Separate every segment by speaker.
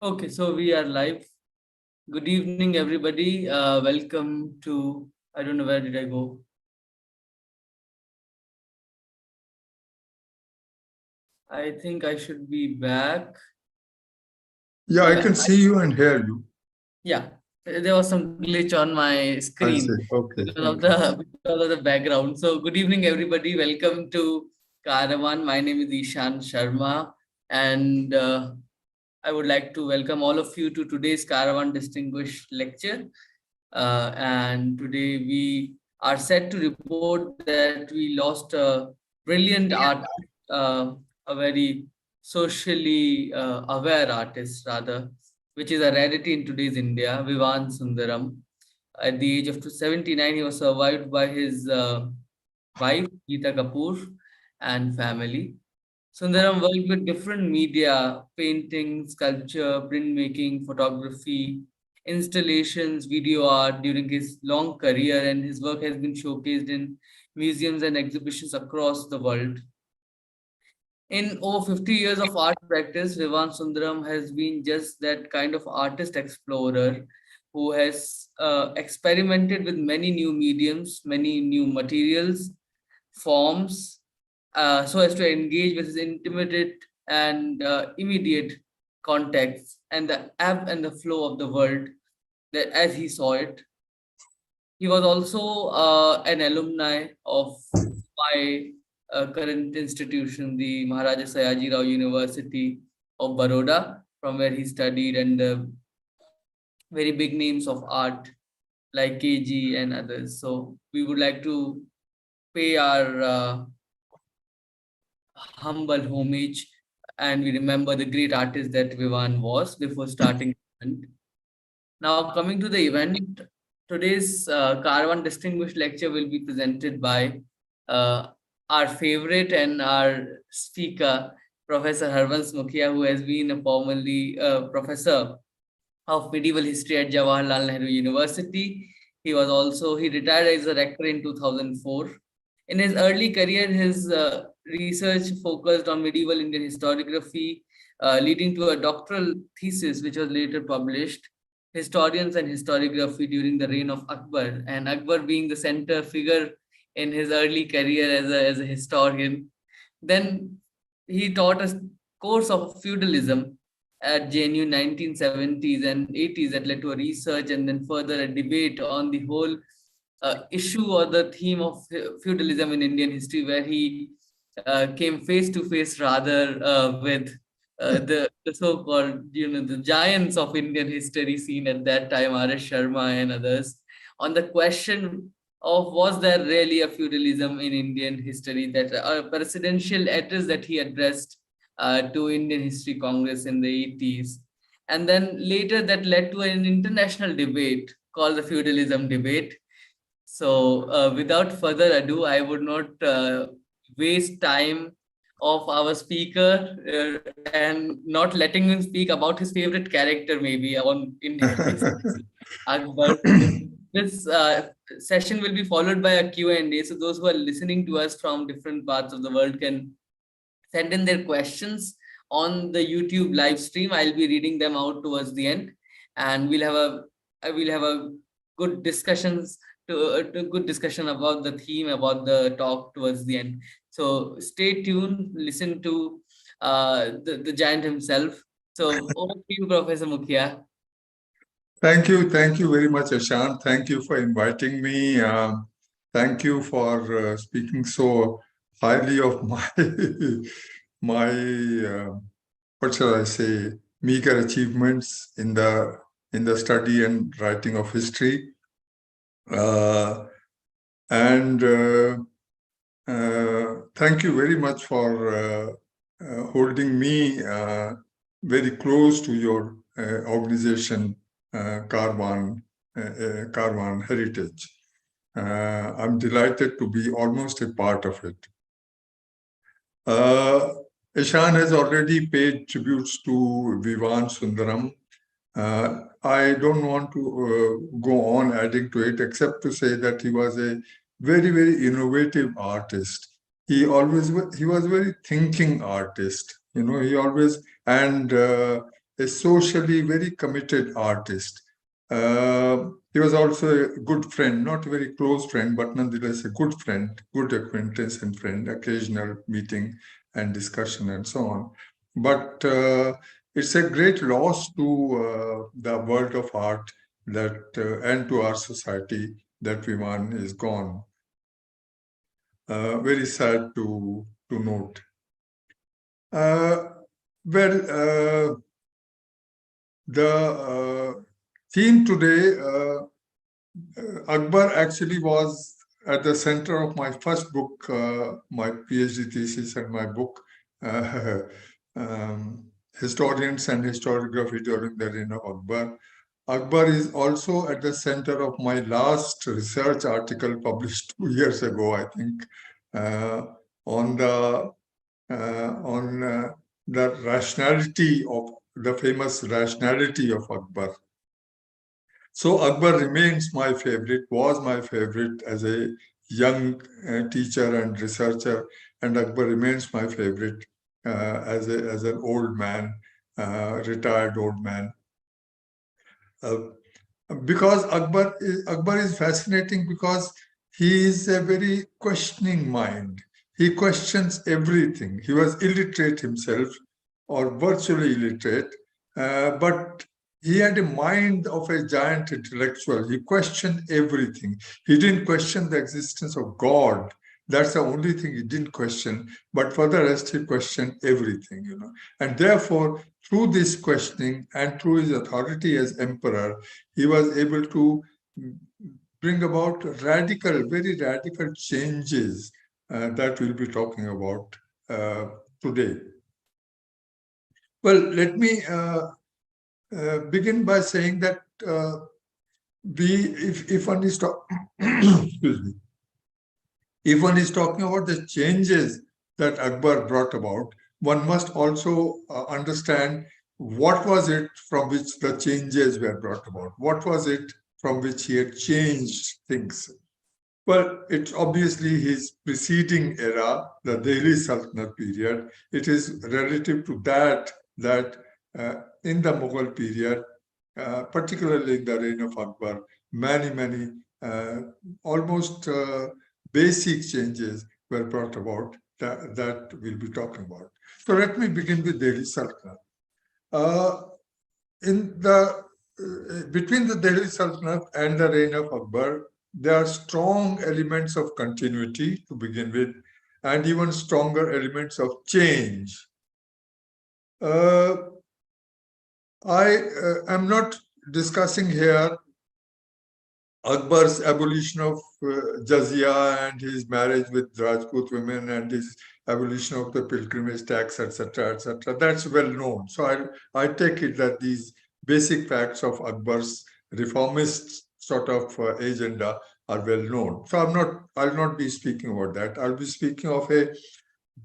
Speaker 1: Okay, so we are live. Good evening, everybody. Welcome to, I don't know, where did I go? I think I should be back.
Speaker 2: Yeah, I can see you and hear you.
Speaker 1: Yeah, there was some glitch on my
Speaker 2: I
Speaker 1: screen
Speaker 2: see. Okay.
Speaker 1: because of the background. So, good evening, everybody. Welcome to Karwaan. My name is Ishan Sharma, and I would like to welcome all of you to today's Karwaan Distinguished Lecture. And today we are set to report that we lost a brilliant artist, a very socially aware artist, rather, which is a rarity in today's India, Vivan Sundaram. At the age of 79, he was survived by his wife, Geeta Kapoor, and family. Sundaram worked with different media, painting, sculpture, printmaking, photography, installations, video art during his long career, and his work has been showcased in museums and exhibitions across the world. In over 50 years of art practice, Vivan Sundaram has been just that kind of artist explorer who has experimented with many new mediums, many new materials, forms, so as to engage with his intimate and immediate context and the ebb and the flow of the world that as he saw it. He was also an alumni of my current institution, the Maharaja Sayaji Rao University of Baroda, from where he studied, and very big names of art like KG and others. So we would like to pay our humble homage, and we remember the great artist that Vivan was before starting the event. Now, coming to the event, today's Karwan Distinguished Lecture will be presented by uh, our favorite and our speaker, Professor Harbans Mukhia, who has been a formerly professor of medieval history at Jawaharlal Nehru University. He retired as a rector in 2004. In his early career, his research focused on medieval Indian historiography, leading to a doctoral thesis which was later published, Historians and Historiography during the reign of Akbar, and Akbar being the center figure in his early career as a historian. Then he taught a course of feudalism at JNU 1970s and 80s that led to a research and then further a debate on the whole issue or the theme of feudalism in Indian history, where he came face to face rather with the so-called, the giants of Indian history seen at that time, R.S. Sharma and others, on the question of was there really a feudalism in Indian history, that a presidential address that he addressed to Indian History Congress in the 80s. And then later that led to an international debate called the feudalism debate. So without further ado, I would not waste time of our speaker and not letting him speak about his favorite character maybe on Indian history, Akbar. This session will be followed by a Q&A. So those who are listening to us from different parts of the world can send in their questions on the YouTube live stream. I'll be reading them out towards the end, and we'll have a good discussions to good discussion about the theme, about the talk towards the end. So stay tuned, listen to the giant himself. So over to you, Professor Mukhia.
Speaker 2: Thank you very much, Ashan. Thank you for inviting me. Thank you for speaking so highly of my my what shall I say, meager achievements in the study and writing of history. And thank you very much for holding me very close to your organization, Karwaan Heritage. I'm delighted to be almost a part of it. Ishan has already paid tributes to Vivan Sundaram. I don't want to go on adding to it, except to say that he was a very, very innovative artist. He was a very thinking artist. He always, and a socially very committed artist. He was also a good friend, not a very close friend, but nonetheless a good friend, good acquaintance and friend, occasional meeting and discussion and so on. But it's a great loss to the world of art that and to our society that Viman is gone. Very sad to note. Well, the theme today, Akbar actually was at the center of my first book, my PhD thesis and my book, uh, Historians and Historiography During the Reign of Akbar. Akbar is also at the center of my last research article published 2 years ago, I think, on the rationality of the famous rationality of Akbar. So Akbar remains my favorite, was my favorite as a young teacher and researcher, and Akbar remains my favorite as an old man, retired old man. Uh, because Akbar is fascinating because he is a very questioning mind. He questions everything. He was illiterate himself, or virtually illiterate, but he had a mind of a giant intellectual. He questioned everything. He didn't question the existence of God. That's the only thing he didn't question. But for the rest, he questioned everything, And therefore, through this questioning and through his authority as emperor, he was able to bring about very radical changes that we'll be talking about today. Well, let me begin by saying that if one is excuse me, if one is talking about the changes that Akbar brought about, one must also understand what was it from which the changes were brought about. What was it from which he had changed things? Well, it's obviously his preceding era, the Delhi Sultanate period. It is relative to that in the Mughal period, particularly in the reign of Akbar, many almost basic changes were brought about that we'll be talking about. So let me begin with Delhi Sultanate. In the between the Delhi Sultanate and the reign of Akbar, there are strong elements of continuity to begin with, and even stronger elements of change. I am not discussing here Akbar's abolition of jizya and his marriage with Rajput women and his abolition of the pilgrimage tax, etc., etc. That's well known. So I take it that these basic facts of Akbar's reformist sort of agenda are well known. So I'll not be speaking about that. I'll be speaking of a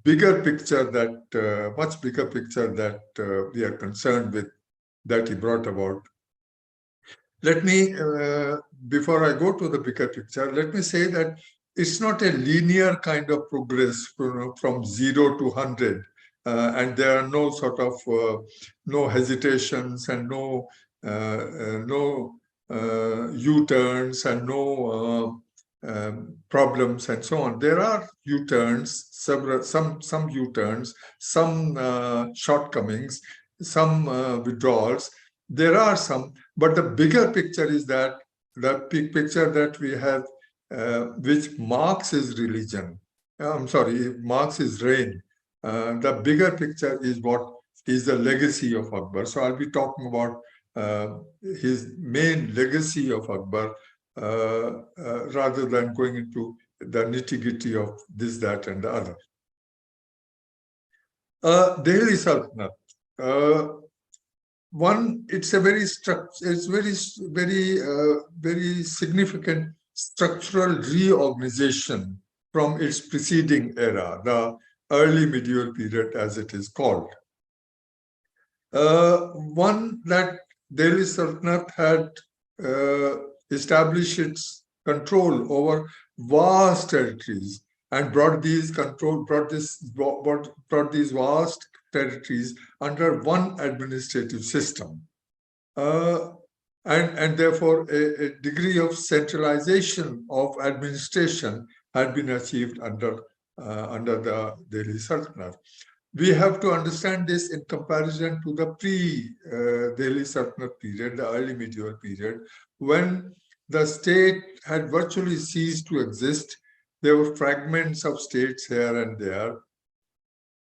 Speaker 2: bigger picture that much bigger picture that we are concerned with that he brought about. Let me, before I go to the bigger picture, let me say that it's not a linear kind of progress from 0 to 100. And there are no sort of, no hesitations and no U-turns and no problems and so on. There are U-turns, some U-turns, some shortcomings, some withdrawals. There are some, but the bigger picture is that the big picture that we have, which marks his religion. I'm sorry, marks his reign. The bigger picture is what is the legacy of Akbar. So I'll be talking about his main legacy of Akbar rather than going into the nitty-gritty of this, that, and the other. Delhi Sultanate. It's a very very significant structural reorganization from its preceding era, the early medieval period, as it is called. One that Delhi Sultanate had established its control over vast territories and brought these vast territories under one administrative system. And therefore, a degree of centralization of administration had been achieved under the Delhi Sultanate. We have to understand this in comparison to the pre-Delhi Sultanate period, the early medieval period, when the state had virtually ceased to exist. There were fragments of states here and there,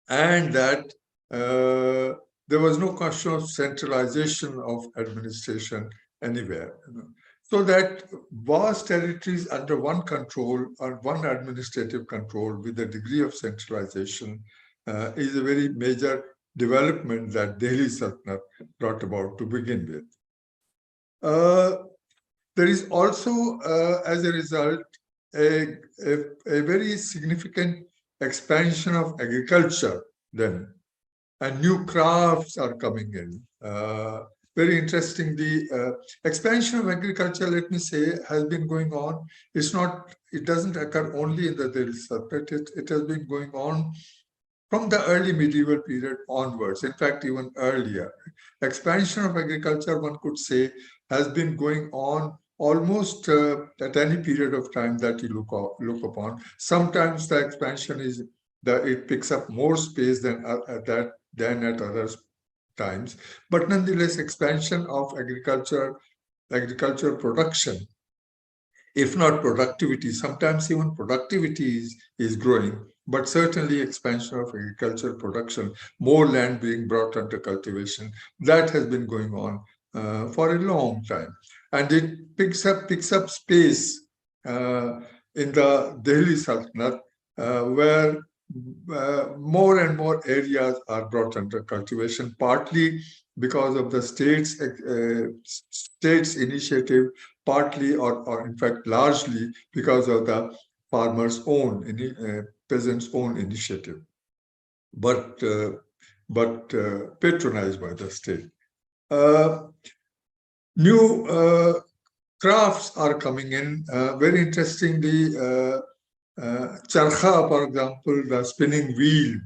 Speaker 2: and that there was no question of centralization of administration anywhere. So that vast territories under one control or one administrative control with a degree of centralization is a very major development that Delhi Sultanate brought about to begin with. There is also, as a result, a very significant expansion of agriculture then, and new crafts are coming in. Very interesting, the expansion of agriculture, let me say, has been going on. It doesn't occur only in the Delhi Sultanate, it has been going on from the early medieval period onwards, in fact, even earlier. Expansion of agriculture, one could say, has been going on almost at any period of time that you look upon. Sometimes the expansion is that it picks up more space than at other times. But nonetheless, expansion of agricultural production, if not productivity, sometimes even productivity is growing, but certainly expansion of agricultural production, more land being brought under cultivation, that has been going on for a long time. And it picks up space in the Delhi Sultanate, where more and more areas are brought under cultivation, partly because of the state's initiative, partly or in fact largely because of the farmers' own, peasants' own initiative, but patronized by the state. New crafts are coming in. Very interestingly, charkha, for example, the spinning wheel,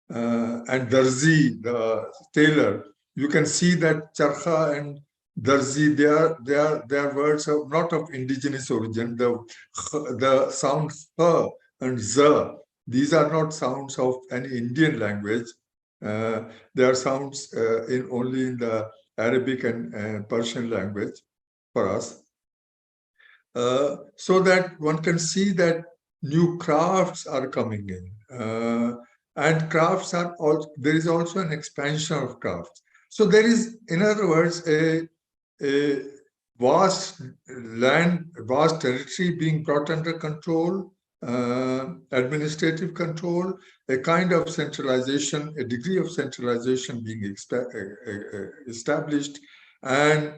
Speaker 2: and darzi, the tailor. You can see that charkha and darzi, they are words of not of indigenous origin. The sounds ha and za, these are not sounds of any Indian language. They are sounds only in the Arabic and Persian language for us. So that one can see that new crafts are coming in. And crafts are also, there is also an expansion of crafts. So there is, in other words, a vast territory being brought under control, administrative control, a kind of centralization, a degree of centralization being established, and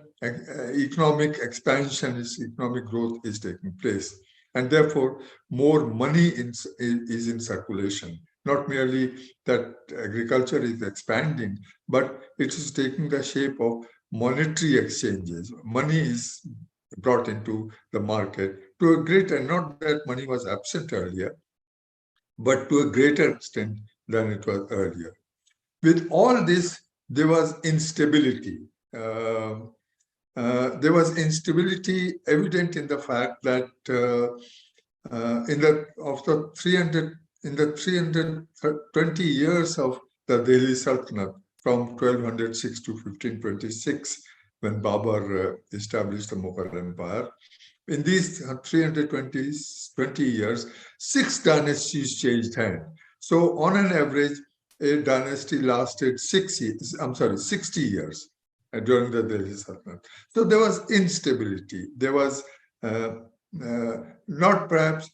Speaker 2: economic expansion, economic growth is taking place. And therefore, more money is in circulation. Not merely that agriculture is expanding, but it is taking the shape of monetary exchanges. Money is brought into the market to a greater, not that money was absent earlier, but to a greater extent than it was earlier. With all this, there was instability. There was instability evident in the fact that in the 320 years of the Delhi Sultanate, from 1206 to 1526, when Babur established the Mughal Empire, in these 320 years, 6 dynasties changed hands. So on an average, a dynasty lasted 60 years during the Delhi Sultanate. So there was instability. There was not perhaps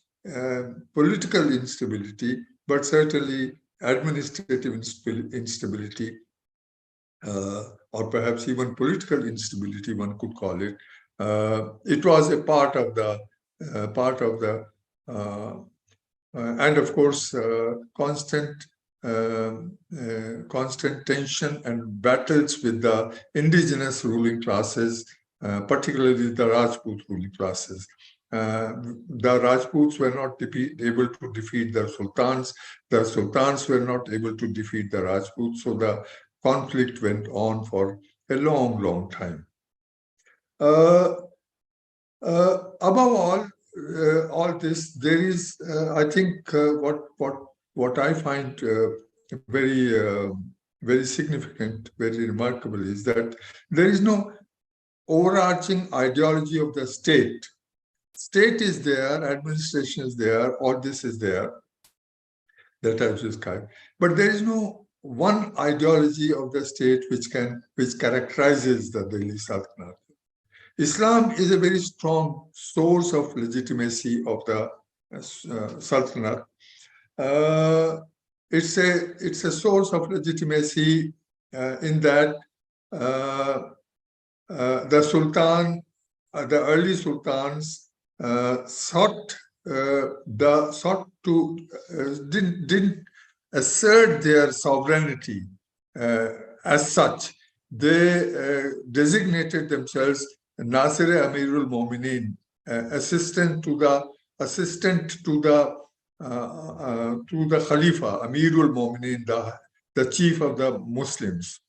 Speaker 2: political instability, but certainly administrative instability, or perhaps even political instability, one could call it. It was a part of the and of course constant tension and battles with the indigenous ruling classes particularly the Rajput ruling classes. The Rajputs were not able to defeat the sultans were not able to defeat the Rajputs, so the conflict went on for a long time. Above all this, there is, I think, what I find very significant, very remarkable, is that there is no overarching ideology of the state. State is there, administration is there, all this is there that I've described, but there is no one ideology of the state which characterizes the Delhi Sultanate. Islam is a very strong source of legitimacy of the Sultanate. It's a source of legitimacy in that the Sultan, the early sultans didn't assert their sovereignty as such. They designated themselves Nasir Amirul Mominin, assistant to the Khalifa, Amirul Mominin, the chief of the Muslims.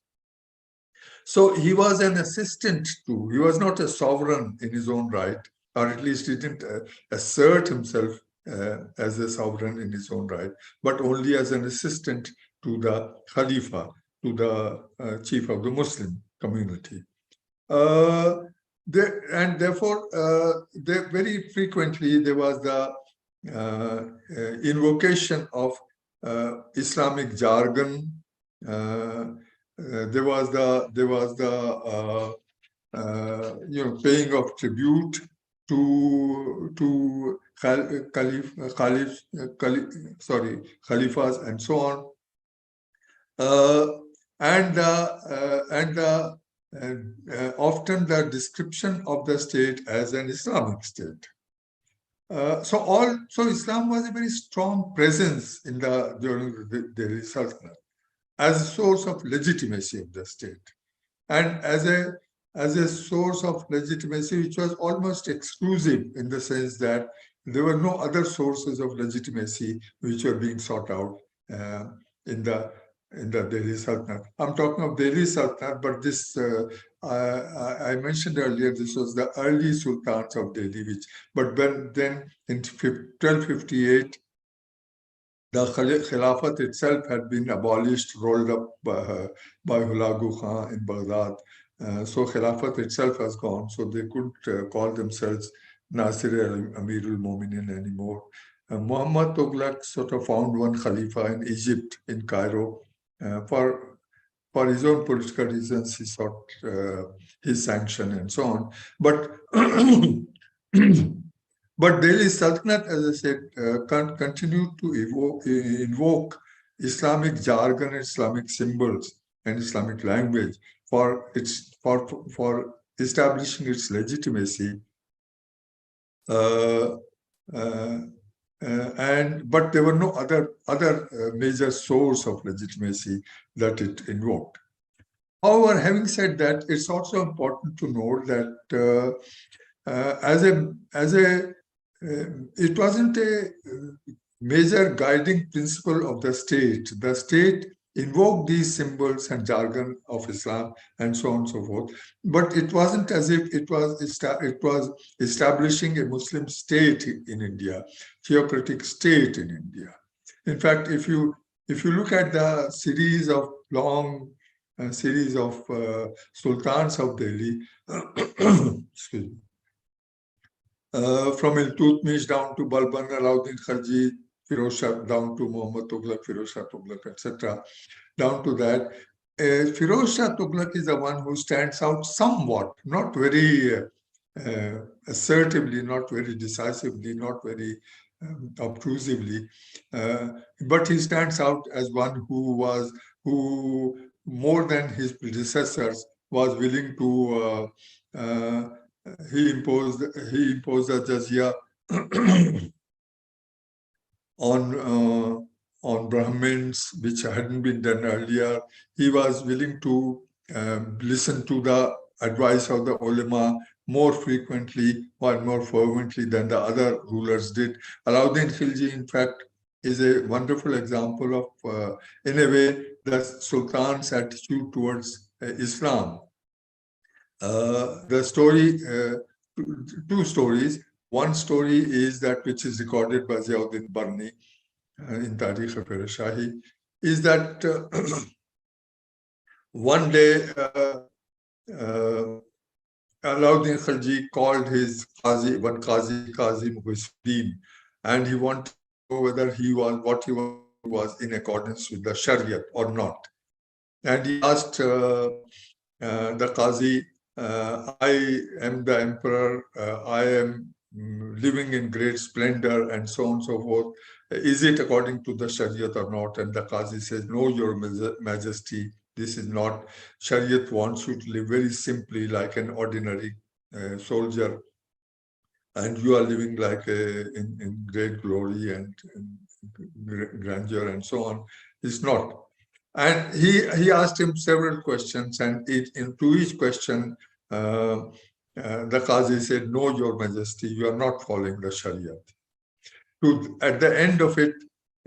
Speaker 2: So he was an assistant to, he was not a sovereign in his own right, or at least he didn't assert himself as a sovereign in his own right, but only as an assistant to the Khalifa, to the chief of the Muslim community. And therefore, very frequently there was the invocation of Islamic jargon. There was the paying of tribute to Khalifas and so on, and often the description of the state as an Islamic state. So Islam was a very strong presence during the Delhi Sultanate as a source of legitimacy of the state, and as a source of legitimacy which was almost exclusive, in the sense that there were no other sources of legitimacy which were being sought out in the Delhi Sultanate. I'm talking of Delhi Sultanate, but this I mentioned earlier, this was the early sultans of Delhi, but then in 1258, the Khilafat itself had been abolished, rolled up by Hulagu Khan in Baghdad. So Khilafat itself has gone, so they couldn't call themselves Nasir Amirul Mominin anymore. Muhammad Tughlaq sort of found one Khalifa in Egypt, in Cairo. For his own political reasons, he sought his sanction and so on. But but Delhi Sultanate, as I said, continued to invoke Islamic jargon, Islamic symbols, and Islamic language for establishing its legitimacy. But there were no other major source of legitimacy that it invoked. However, having said that, it's also important to note that it wasn't a major guiding principle of the state. The state invoked these symbols and jargon of Islam and so on and so forth, but it wasn't as if it was establishing a Muslim state in India, theocratic state in India. In fact, if you look at the series of sultans of Delhi, excuse me, from Iltutmish down to Balban Alauddin Khalji, Firoz Shah, down to Muhammad Tughlaq, Firoz Shah Tughlaq, etc., down to that, Firoz Shah Tughlaq is the one who stands out somewhat, not very assertively, not very decisively, not very obtrusively, but he stands out as one who more than his predecessors was willing to he imposed a jizya on Brahmins, which hadn't been done earlier. He was willing to listen to the advice of the ulama more frequently or more fervently than the other rulers did. Alauddin Khilji, in fact, is a wonderful example of, in a way, the Sultan's attitude towards Islam. The story, two stories. One story is that which is recorded by Ziauddin Barni in Tarikh of Shahi, is that one day Alauddin Khilji called his Qazi Mukhia, and he wanted to know whether what he was in accordance with the Shariat or not. And he asked the Qazi, I am the emperor, I am living in great splendor and so on and so forth. Is it according to the Shariat or not? And the Qazi says, no, Your Majesty, this is not. Shariat wants you to live very simply like an ordinary soldier, and you are living like in great glory and grandeur and so on. It's not. And he asked him several questions, and to each question, the Qazi said, no, Your Majesty, you are not following the Shariat. At the end of it,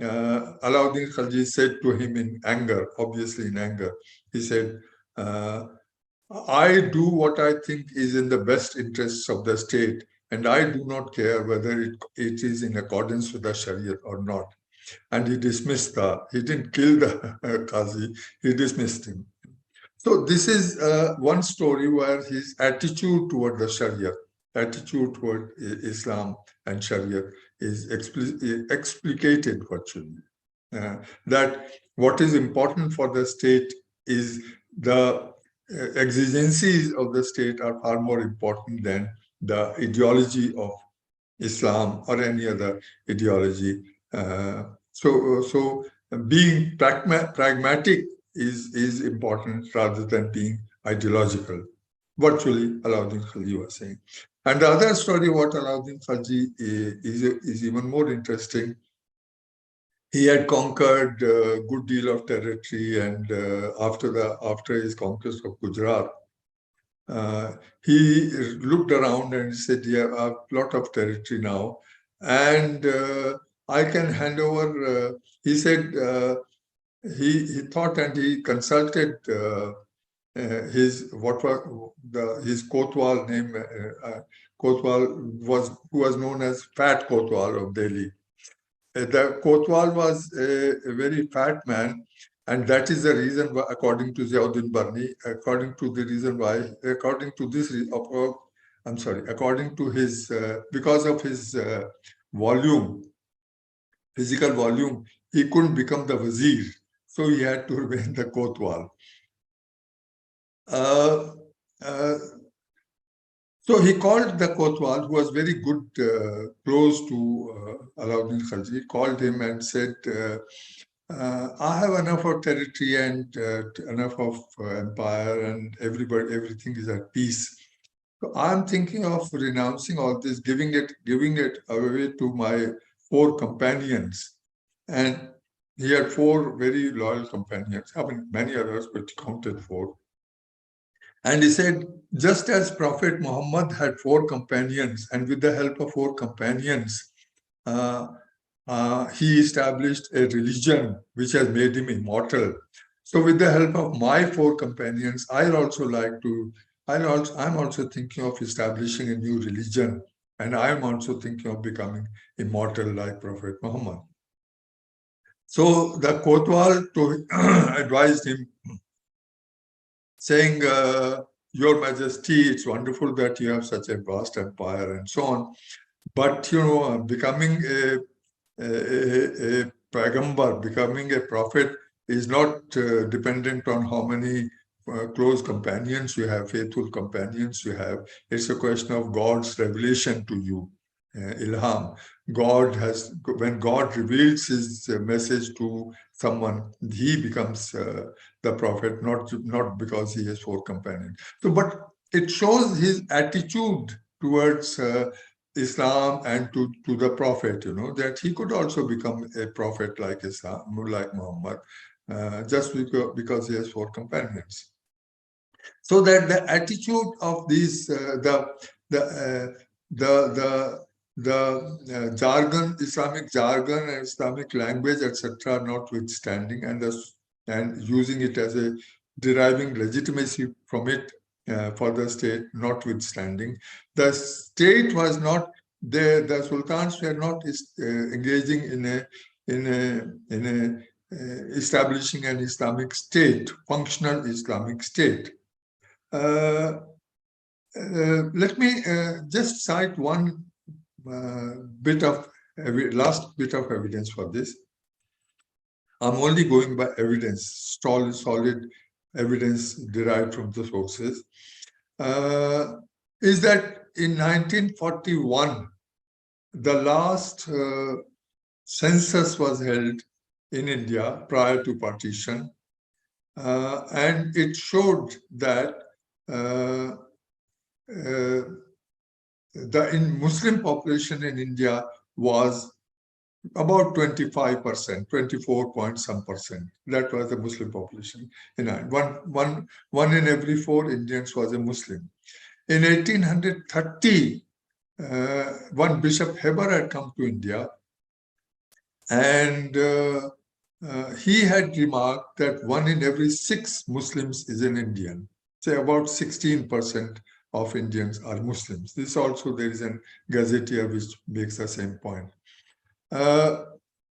Speaker 2: Alauddin Khilji said to him in anger, obviously in anger, he said, I do what I think is in the best interests of the state, and I do not care whether it is in accordance with the Shariat or not. And he didn't kill the Qazi, he dismissed him. So this is one story where his attitude toward the Sharia, attitude toward Islam and Sharia is explicated virtually. That what is important for the state is the exigencies of the state are far more important than the ideology of Islam or any other ideology. So being pragmatic is important rather than being ideological. Virtually, Alauddin Khilji was saying. And the other story, what Alauddin Khilji is even more interesting. He had conquered a good deal of territory, and after his conquest of Gujarat, he looked around and said, yeah, I have a lot of territory now, and I can hand over, he said, he thought and he consulted his Kotwal name. Kotwal who was known as Fat Kotwal of Delhi. The Kotwal was a very fat man, and that is the reason why, according to Ziauddin Barni, according to his, because of his volume, physical volume, he couldn't become the Wazir. So he had to remain the Kotwal. So he called the Kotwal, who was very good, close to Alauddin Khilji, called him and said, I have enough of territory and enough of empire, and everything is at peace. So I'm thinking of renouncing all this, giving it away to my 4 companions. And he had 4 very loyal companions. I mean, many others, but counted 4. And he said, just as Prophet Muhammad had 4 companions, and with the help of 4 companions, he established a religion which has made him immortal. So with the help of my 4 companions, I'm also thinking of establishing a new religion, and I'm also thinking of becoming immortal like Prophet Muhammad. So the Kotwal advised him, saying, Your Majesty, it's wonderful that you have such a vast empire and so on. But, becoming a Pagambar, becoming a prophet is not dependent on how many close companions you have, faithful companions you have. It's a question of God's revelation to you. Ilham. When God reveals his message to someone, he becomes the prophet, not because he has 4 companions. So, but it shows his attitude towards Islam and to the prophet, that he could also become a prophet like Islam, like Muhammad, just because he has 4 companions. So that the attitude of these the uh, the jargon, Islamic jargon and Islamic language, etc., notwithstanding, and using it as a deriving legitimacy from it for the state, notwithstanding, the state was not there. The sultans were not engaging in establishing an Islamic state, functional Islamic state. Let me just cite one last bit of evidence for this. I'm only going by evidence, solid evidence derived from the sources. Is that in 1941, the last census was held in India prior to partition, and it showed that the Muslim population in India was about 25%, 24 point some percent. That was the Muslim population. One in every 4 Indians was a Muslim. In 1830, one Bishop Heber had come to India, and he had remarked that 1 in every 6 Muslims is an Indian. Say about 16% of Indians are Muslims. This also, there is a gazetteer which makes the same point.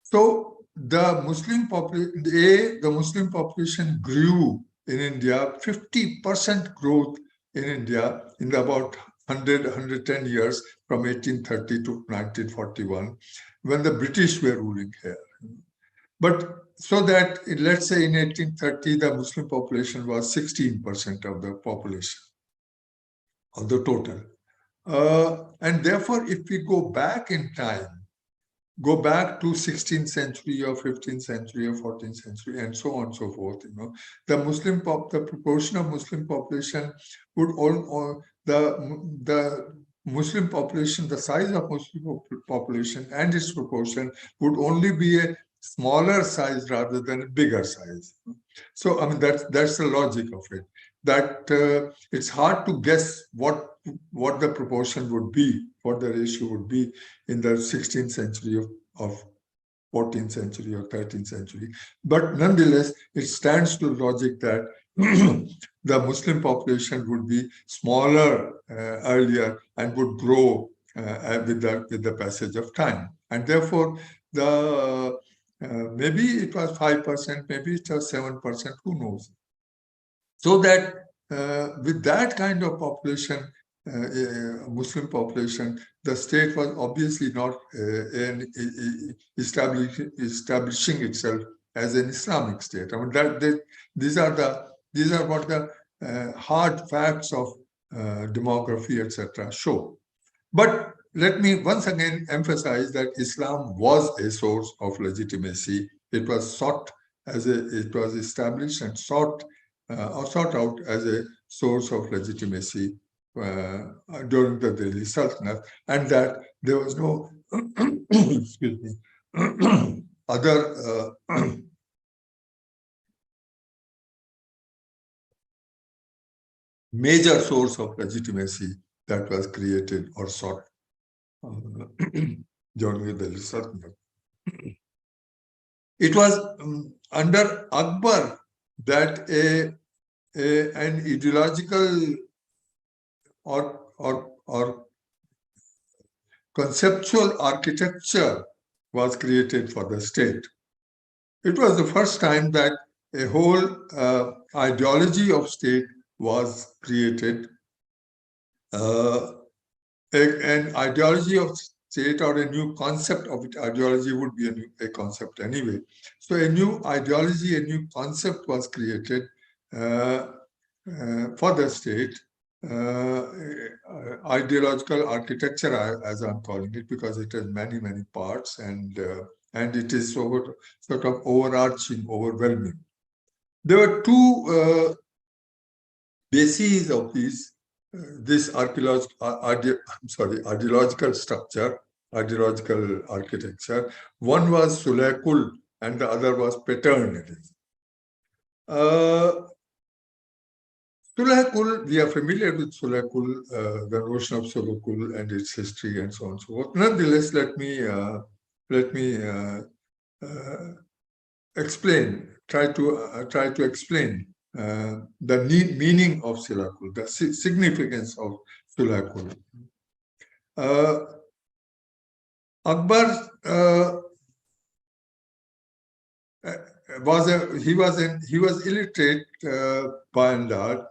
Speaker 2: So the Muslim population grew in India, 50% growth in India in about 110 years from 1830 to 1941, when the British were ruling here. But so that, let's say in 1830, the Muslim population was 16% of the population, of the total. And therefore, if we go back in time, go back to 16th century or 15th century or 14th century and so on and so forth, the proportion of Muslim population would the Muslim population, the size of Muslim population and its proportion would only be a smaller size rather than a bigger size. So, I mean, that's the logic of it, that it's hard to guess what the proportion would be, what the ratio would be in the 16th century of 14th century or 13th century. But nonetheless, it stands to logic that the Muslim population would be smaller earlier and would grow with the passage of time. And therefore, maybe it was 5%, maybe it was 7%, who knows? So that with that kind of population, Muslim population, the state was obviously not establishing itself as an Islamic state. I mean, these are what the hard facts of demography, etc., show. But let me once again emphasize that Islam was a source of legitimacy. It was established and sought out as a source of legitimacy during the Delhi Sultanate, and that there was no excuse me other major source of legitimacy that was created or sought during the Delhi Sultanate. It was under Akbar that an ideological or conceptual architecture was created for the state. It was the first time that a whole ideology of state was created. An ideology of state or a new concept of it, ideology would be a concept anyway. So a new ideology, a new concept was created for the state. Ideological architecture, as I'm calling it, because it has many parts, and it is sort of overarching, overwhelming. There were two bases of this ideological structure, ideological architecture. One was Sulekul and the other was paternalism. Sulhakul, we are familiar with Sulhakul, the notion of Sulhakul and its history and so on and so forth. Nonetheless, let me uh, explain, try to explain the meaning of Sulhakul, the significance of Sulhakul. Akbar he was illiterate by and large,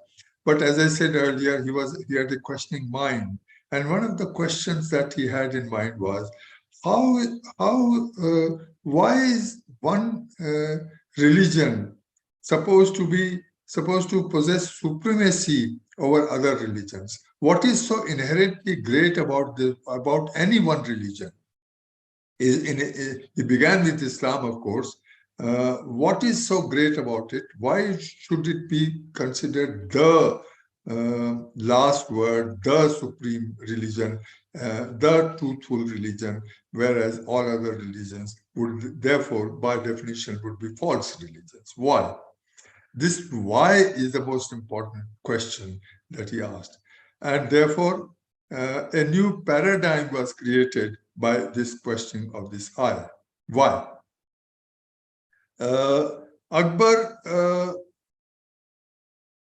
Speaker 2: but as I said earlier, he had a questioning mind, and one of the questions that he had in mind was how why is one religion supposed to possess supremacy over other religions? What is so inherently great about any one religion? It began with Islam, of course. What is so great about it? Why should it be considered the last word, the supreme religion, the truthful religion, whereas all other religions would, therefore, by definition, would be false religions? Why? This why is the most important question that he asked. And therefore, a new paradigm was created by this question of this I. Why? Akbar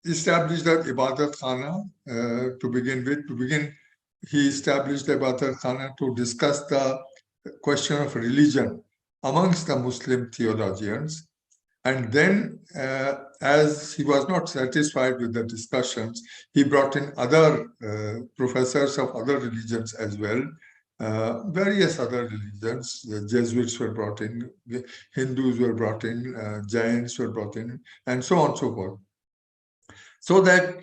Speaker 2: established the Ibadat Khana to begin with. To begin, he established the Ibadat Khana to discuss the question of religion amongst the Muslim theologians. And then, as he was not satisfied with the discussions, he brought in other professors of other religions as well, various other religions. The Jesuits were brought in, Hindus were brought in, Jains were brought in, and so on and so forth. So that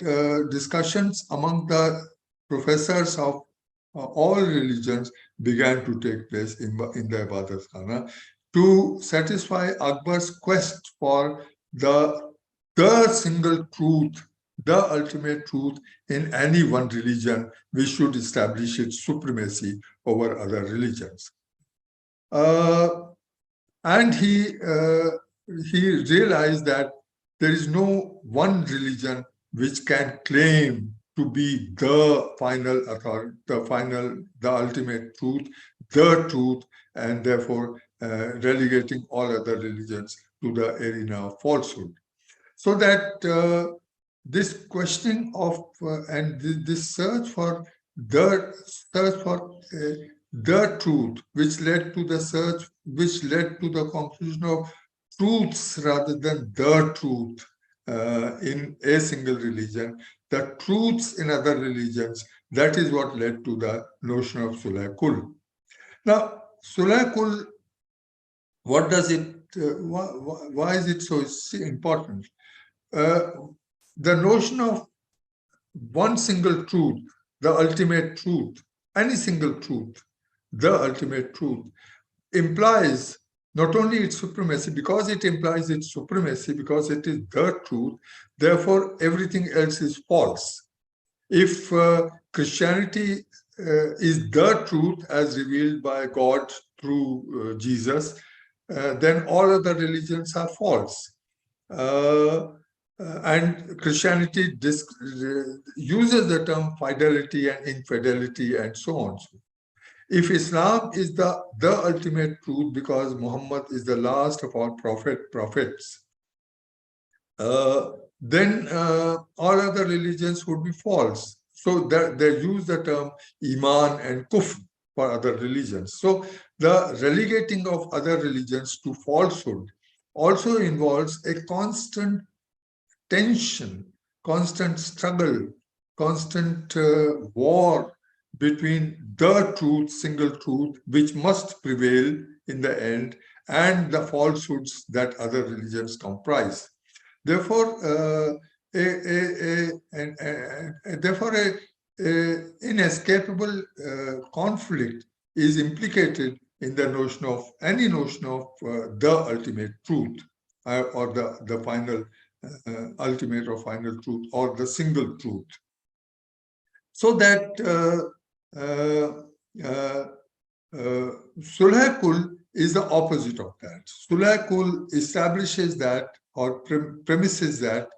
Speaker 2: discussions among the professors of all religions began to take place in the Ibadat Khana to satisfy Akbar's quest for the single truth, the ultimate truth in any one religion, which should establish its supremacy over other religions. And he realized that there is no one religion which can claim to be the final authority, the ultimate truth, and therefore relegating all other religions to the arena of falsehood. So that this questioning of and this search for the truth, which led to the conclusion of truths rather than the truth in a single religion, the truths in other religions, that is what led to the notion of Sulhakul. Now, Sulhakul, what does it, why is it so important? The notion of one single truth, the ultimate truth, any single truth, the ultimate truth, implies not only its supremacy, because it implies its supremacy, because it is the truth, therefore everything else is false. If Christianity is the truth as revealed by God through Jesus, then all other religions are false. And Christianity uses the term fidelity and infidelity and so on. If Islam is the ultimate truth because Muhammad is the last of all prophets, then all other religions would be false. So they use the term Iman and Kufr for other religions. So the relegating of other religions to falsehood also involves a constant tension, constant struggle, constant war between the truth, single truth, which must prevail in the end, and the falsehoods that other religions comprise. Therefore, inescapable conflict is implicated in the notion of any notion of the ultimate truth or the final ultimate or final truth or the single truth. So that Sulhakul is the opposite of that. Sulhakul establishes that or premises that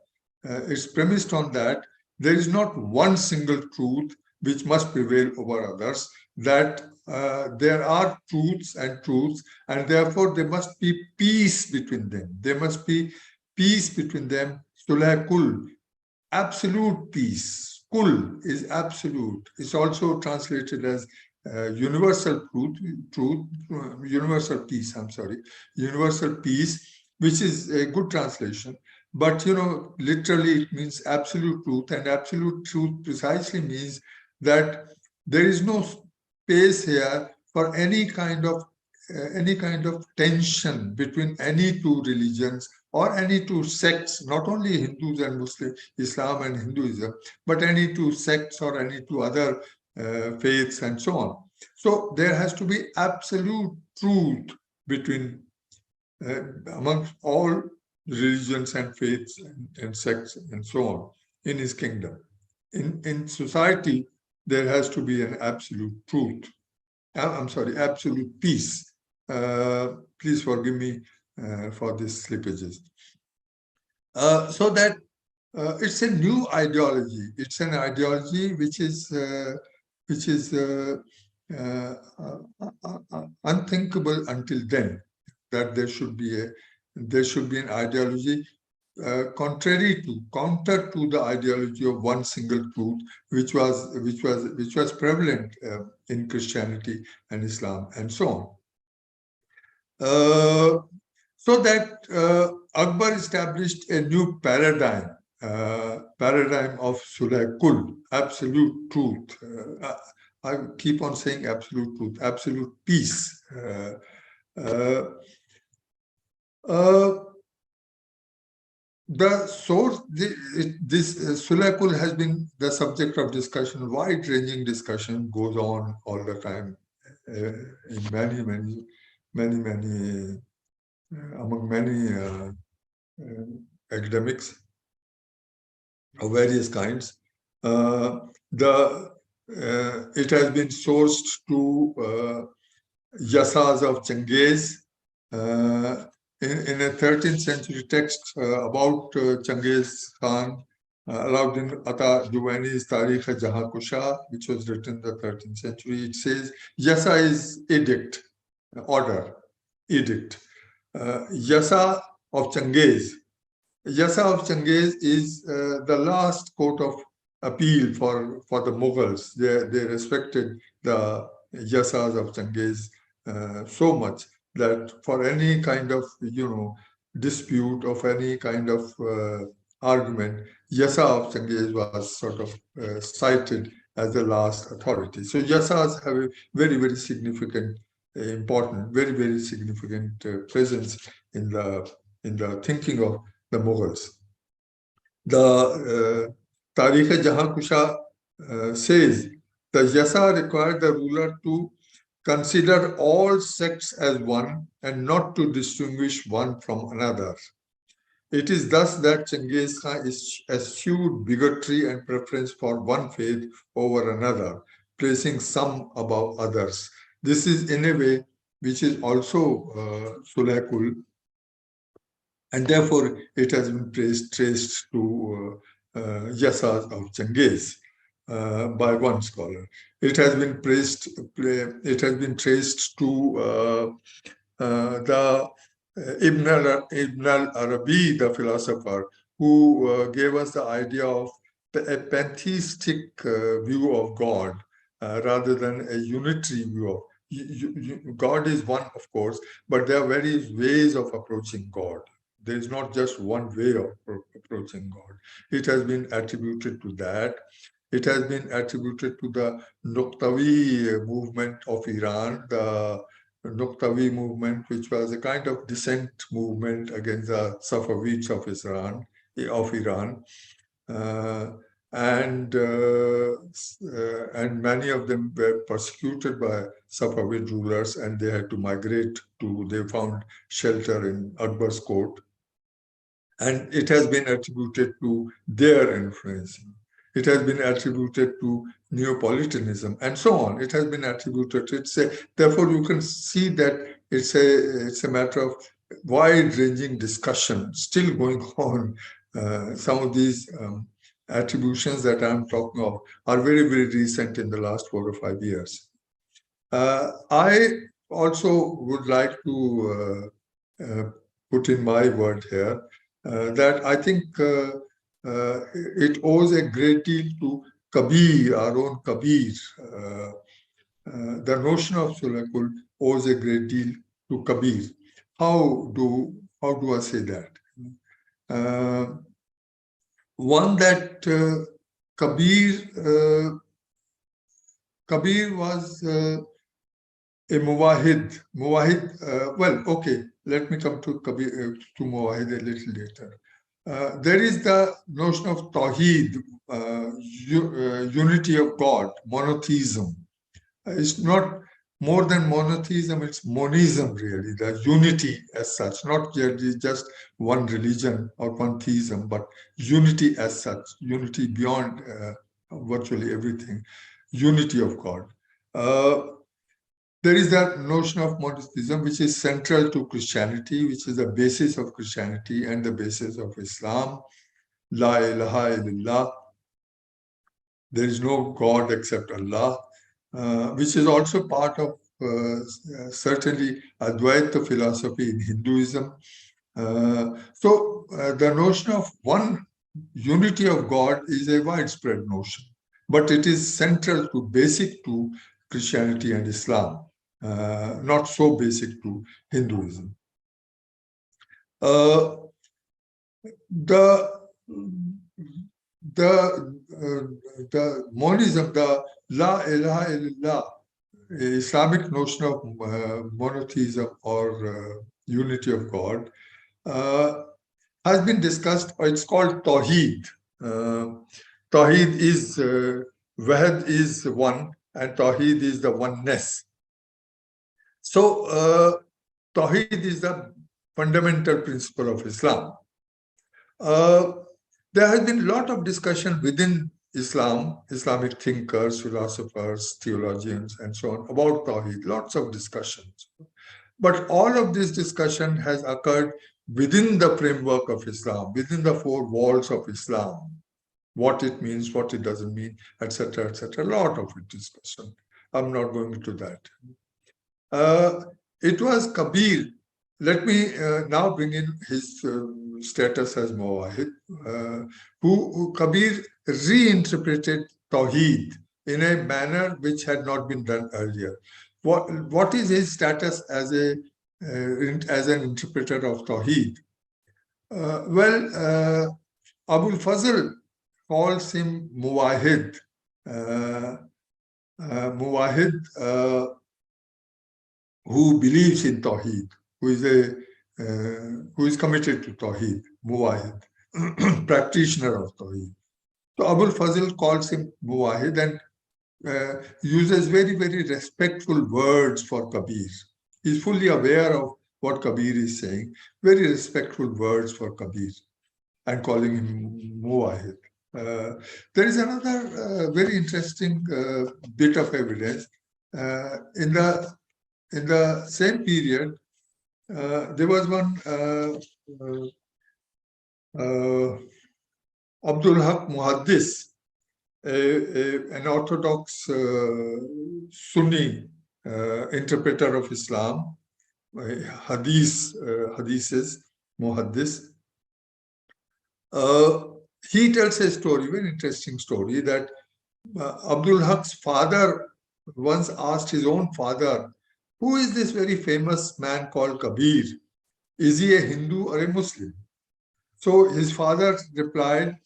Speaker 2: it's premised on that there is not one single truth which must prevail over others, that there are truths, and therefore there must be peace between them. There must be peace between them. Sulh kul, absolute peace. Kul is absolute. It's also translated as universal universal peace, I'm sorry, universal peace, which is a good translation. But, literally it means absolute truth, and absolute truth precisely means that there is no space here for any kind of tension between any two religions or any two sects, not only Hindus and Muslim, Islam and Hinduism, but any two sects or any two other faiths and so on. So there has to be absolute truth between amongst all religions and faiths and sects and so on in his kingdom. In society, there has to be an absolute truth. I'm sorry, absolute peace. Please forgive me for these slippages. So that it's a new ideology. It's an ideology which is unthinkable until then, that there should be an ideology counter to the ideology of one single truth, which was prevalent in Christianity and Islam and so on. So that Akbar established a new paradigm of Sulh Kul, absolute truth. I keep on saying absolute truth, absolute peace. The source, this Sulh Kul has been the subject of discussion, wide-ranging discussion goes on all the time in many among many academics of various kinds. It has been sourced to yasas of Changiz in a 13th century text about Changiz Khan, Alauddin Ata Juwani's Tarikh-e-Jahan Kusha, which was written in the 13th century. It says yasa is edict, order, edict. Yasa of Changiz. Yasa of Changiz is the last court of appeal for the Mughals. They respected the yasas of Changiz so much that for any kind of dispute, of any kind of argument, yasa of Changiz was sort of cited as the last authority. So yasas have a very significant, important, very significant presence in the thinking of the Mughals. The Tarikh-e-Jahan Kusha says the yasa required the ruler to consider all sects as one and not to distinguish one from another. It is thus that Changiz Khan eschewed bigotry and preference for one faith over another, placing some above others. This is in a way which is also Sulh Kul, and therefore it has been traced to yasas of Changiz by one scholar. It has been traced to the Ibn al-Arabi, the philosopher, who gave us the idea of a pantheistic view of God rather than a unitary view of God. Is one, of course, but there are various ways of approaching God. There is not just one way of approaching God. It has been attributed to that. It has been attributed to the Nuqtawi movement of Iran, the Nuqtawi movement, which was a kind of dissent movement against the Safavids of Iran. And many of them were persecuted by Safavid rulers, and they had to migrate they found shelter in Akbar's court. And it has been attributed to their influence. It has been attributed to Neapolitanism and so on. It has been attributed. Therefore, you can see that it's a matter of wide-ranging discussion still going on some of these attributions that I'm talking of are very, very recent in the last 4 or 5 years. I also would like to put in my word here that I think it owes a great deal to Kabir, our own Kabir. The notion of Sulakul owes a great deal to Kabir. How do I say that? One that Kabir was a Muwahid. Well, okay, let me come to Kabir, to Muwahid a little later. There is the notion of Tawheed, unity of God, monotheism. It's not more than monotheism, it's monism really, the unity as such, not just one religion or one theism, but unity as such, unity beyond virtually everything, unity of God. There is that notion of monotheism, which is central to Christianity, which is the basis of Christianity and the basis of Islam. La ilaha illallah. There is no God except Allah, which is also part of certainly Advaita philosophy in Hinduism. So the notion of one unity of God is a widespread notion, but it is central to basic to Christianity and Islam, not so basic to Hinduism. The monism, the La ilaha illallah, Islamic notion of monotheism or unity of God, has been discussed, or it's called Tawheed. Tawheed is, Wahad is one, and Tawheed is the oneness. So, Tawheed is the fundamental principle of Islam. There has been a lot of discussion within Islam, Islamic thinkers, philosophers, theologians, and so on, about Tawheed, lots of discussions. But all of this discussion has occurred within the framework of Islam, within the four walls of Islam, what it means, what it doesn't mean, etc., etc. A lot of it discussion. I'm not going into that. It was Kabir. Let me now bring in his status as Muwahid, who Kabir reinterpreted Tawheed in a manner which had not been done earlier. What is his status as an interpreter of Tawheed? Abul Fazl calls him Muwahid. Muwahid who believes in Tawheed, who is committed to Tawheed, Muwahid, practitioner of Tawheed. So Abul Fazl calls him Muwahid and uses very, very respectful words for Kabir. He's fully aware of what Kabir is saying, very respectful words for Kabir, and calling him Muwahid. There is another very interesting bit of evidence. In the same period, there was one Abdul Haq Muhaddis, an orthodox Sunni interpreter of Islam, hadiths, Muhaddis. He tells a story, very interesting story, that Abdul Haq's father once asked his own father, who is this very famous man called Kabir? Is he a Hindu or a Muslim? So his father replied,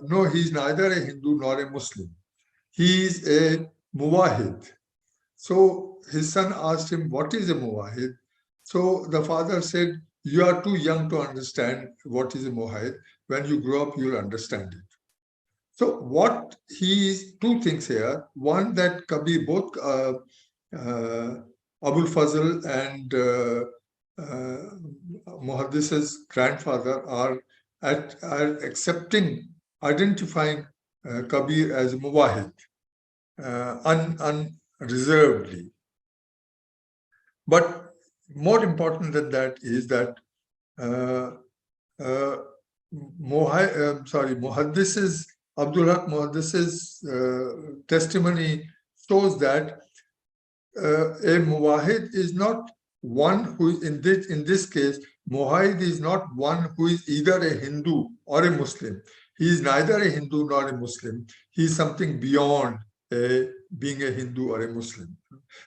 Speaker 2: no, he's neither a Hindu nor a Muslim. He is a Muwahid. So his son asked him, what is a Muwahid? So the father said, you are too young to understand what is a Muwahid. When you grow up, you'll understand it. So what he is, two things here. One, that Kabir, both Abul Fazl and Muhaddis's grandfather are accepting, identifying Kabir as Muwahid unreservedly. But more important than that is that Muhaddis's Abdul Haq Muhaddis's testimony shows that a muwahid is not one who, in this case, muwahid is not one who is either a Hindu or a Muslim. He is neither a Hindu nor a Muslim. He is something beyond being a Hindu or a Muslim.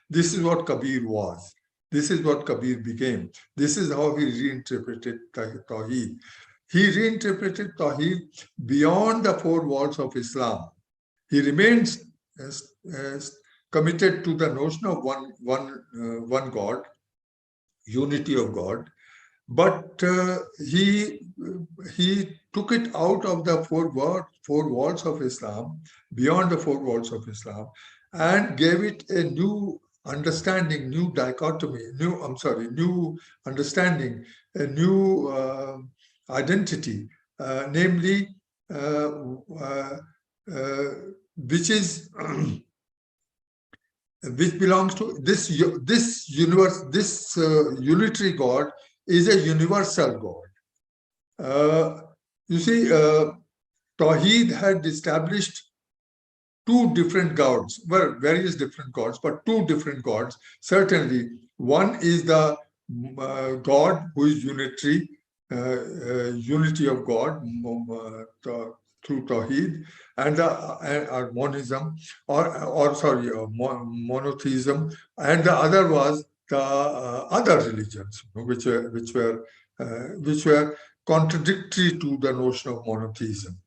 Speaker 2: This is what Kabir was. This is what Kabir became. This is how he reinterpreted Tawheed. He reinterpreted Tawheed beyond the four walls of Islam. He remains as committed to the notion of one God, unity of God, but he took it out of the four walls of Islam, beyond the four walls of Islam, and gave it a new understanding, new dichotomy, new understanding, a new identity, namely, uh, uh, uh, which is which belongs to this universe. This unitary God is a universal God. You see, Tawheed had established two different gods, well, various different gods, but two different gods. Certainly, one is the God who is unitary, unity of God through Tawheed, and the monism, or sorry, monotheism, and the other was the other religions, which were contradictory to the notion of monotheism.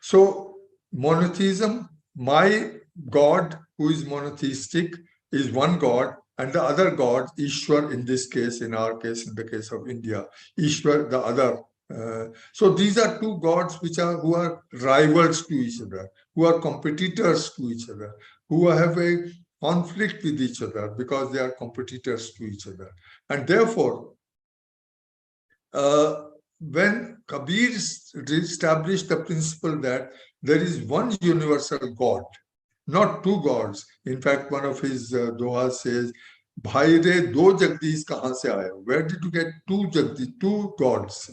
Speaker 2: So monotheism, my God who is monotheistic is one God, and the other God, Ishwar, in this case, in our case, in the case of India, Ishwar, the other. So these are two gods who are rivals to each other, who are competitors to each other, who have a conflict with each other because they are competitors to each other. And therefore, when Kabir established the principle that there is one universal God, not two gods. In fact, one of his dohas says, "Bhai re do Jagdish kahan se aaya?" Where did you get two gods?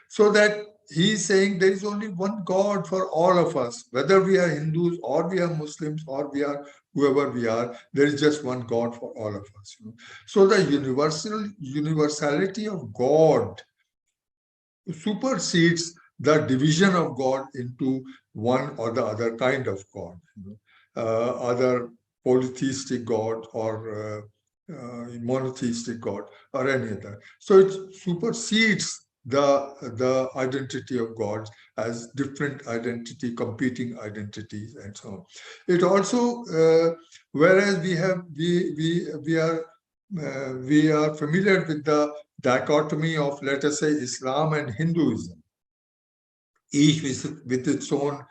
Speaker 2: So that he's saying there is only one God for all of us, whether we are Hindus or we are Muslims or we are whoever we are. There is just one God for all of us. So the universality of God supersedes the division of God into one or the other kind of God, other polytheistic God or monotheistic God or any other. So it supersedes the identity of gods as different identity, competing identities, and so on. It also, whereas we are familiar with the dichotomy of, let us say, Islam and Hinduism, each with its own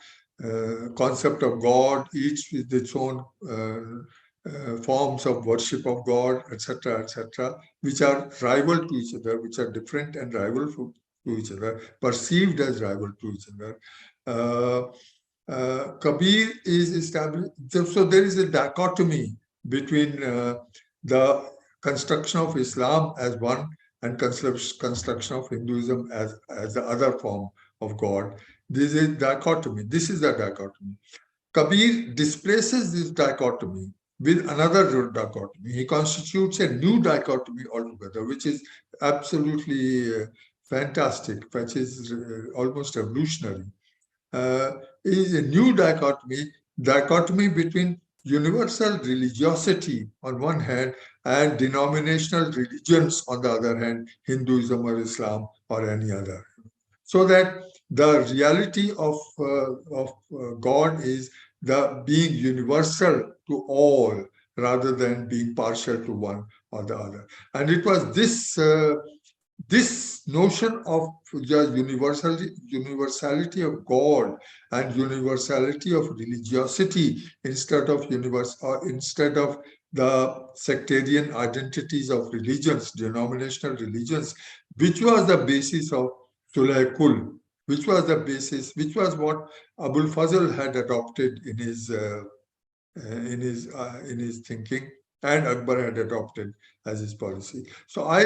Speaker 2: concept of God, each with its own forms of worship of God, etc., which are rival to each other, which are different and rival to each other, perceived as rival to each other. Kabir is established, so there is a dichotomy between the construction of Islam as one and construction of Hinduism as the other form of God. This is dichotomy. This is the dichotomy. Kabir displaces this dichotomy with another dichotomy. He constitutes a new dichotomy altogether, which is absolutely fantastic, which is almost revolutionary. Is a new dichotomy between universal religiosity on one hand and denominational religions on the other hand, Hinduism or Islam or any other. So that the reality of God is the being universal to all rather than being partial to one or the other. And it was this notion of the universality of God and universality of religiosity instead of the sectarian identities of religions, denominational religions, which was the basis of Sulh Kul, which was what Abul Fazl had adopted in his thinking, and Akbar had adopted as his policy. So I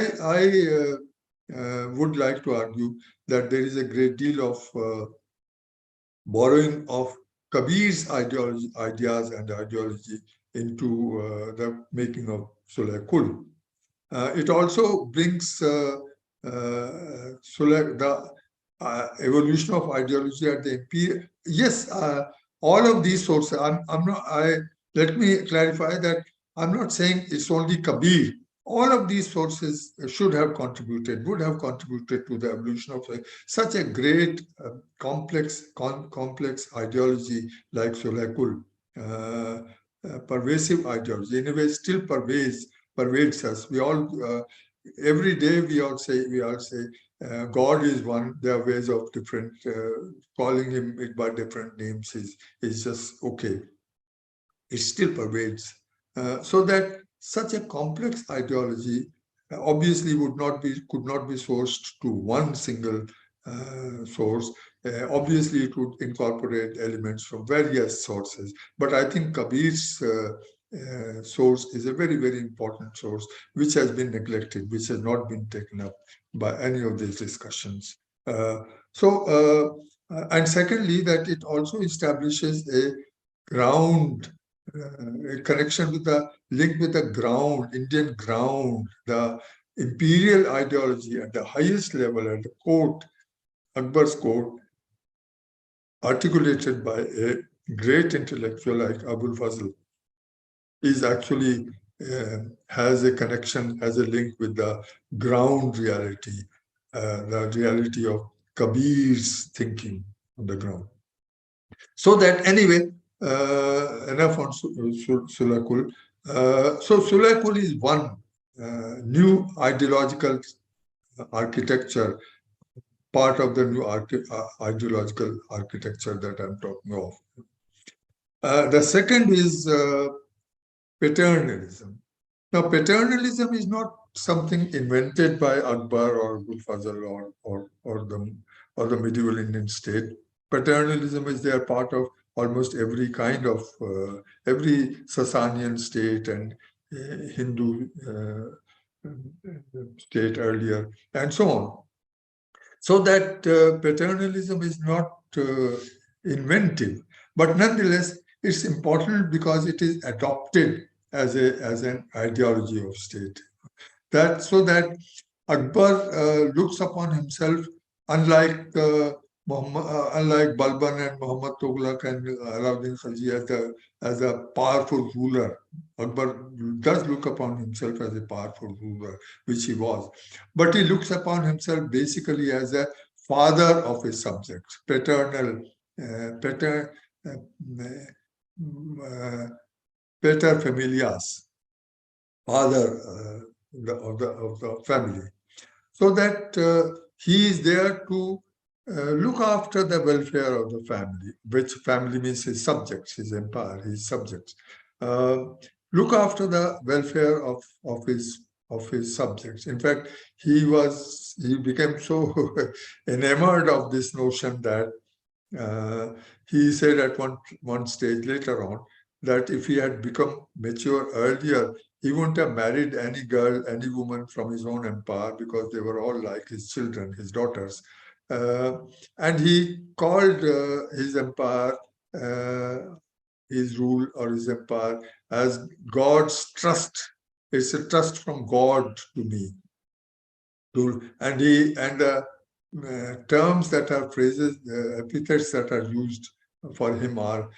Speaker 2: would like to argue that there is a great deal of borrowing of Kabir's ideas and ideology into the making of Sulh Kul. It also brings the evolution of ideology at the imperial. Yes, all of these sources. I'm not. Let me clarify that I'm not saying it's only Kabir. All of these sources should have contributed, would have contributed to the evolution of such a great, complex ideology like Solakul. Pervasive ideology, in a way, still pervades us. We all, every day, we all say, God is one. There are ways of different calling him it by different names is just okay. It still pervades. So that such a complex ideology obviously could not be sourced to one single source. Obviously, it would incorporate elements from various sources. But I think Kabir's source is a very important source, which has been neglected, which has not been taken up by any of these discussions. And secondly, that it also establishes a ground, a connection with the link with the ground, Indian ground, the imperial ideology at the highest level, at the court, Akbar's court, articulated by a great intellectual like Abul Fazl, is actually has a connection, has a link with the ground reality, the reality of Kabir's thinking on the ground. So that anyway, enough on Sulakul. So Sulakul is one new ideological architecture, part of the new ideological architecture that I'm talking of. The second is paternalism. Now, paternalism is not something invented by Akbar or Abul Fazl or the medieval Indian state. Paternalism is there part of almost every kind of every Sasanian state and Hindu state earlier, and so on. So that paternalism is not inventive, but nonetheless, it's important because it is adopted as an ideology of state. So that Akbar looks upon himself, unlike unlike Balban and Muhammad Tughlaq and Alauddin Khilji, as a powerful ruler. Akbar does look upon himself as a powerful ruler, which he was, but he looks upon himself basically as a father of his subjects, paternal, pater, pater familias, father of the family, so that he is there to look after the welfare of the family, which family means his subjects, his empire, his subjects. Look after the welfare of his subjects. In fact, he became so enamored of this notion that he said at one stage later on that if he had become mature earlier, he wouldn't have married any girl, any woman from his own empire because they were all like his children, his daughters. And he called his empire, his rule or his empire as God's trust. It's a trust from God to me. And the terms that are phrases, epithets that are used for him are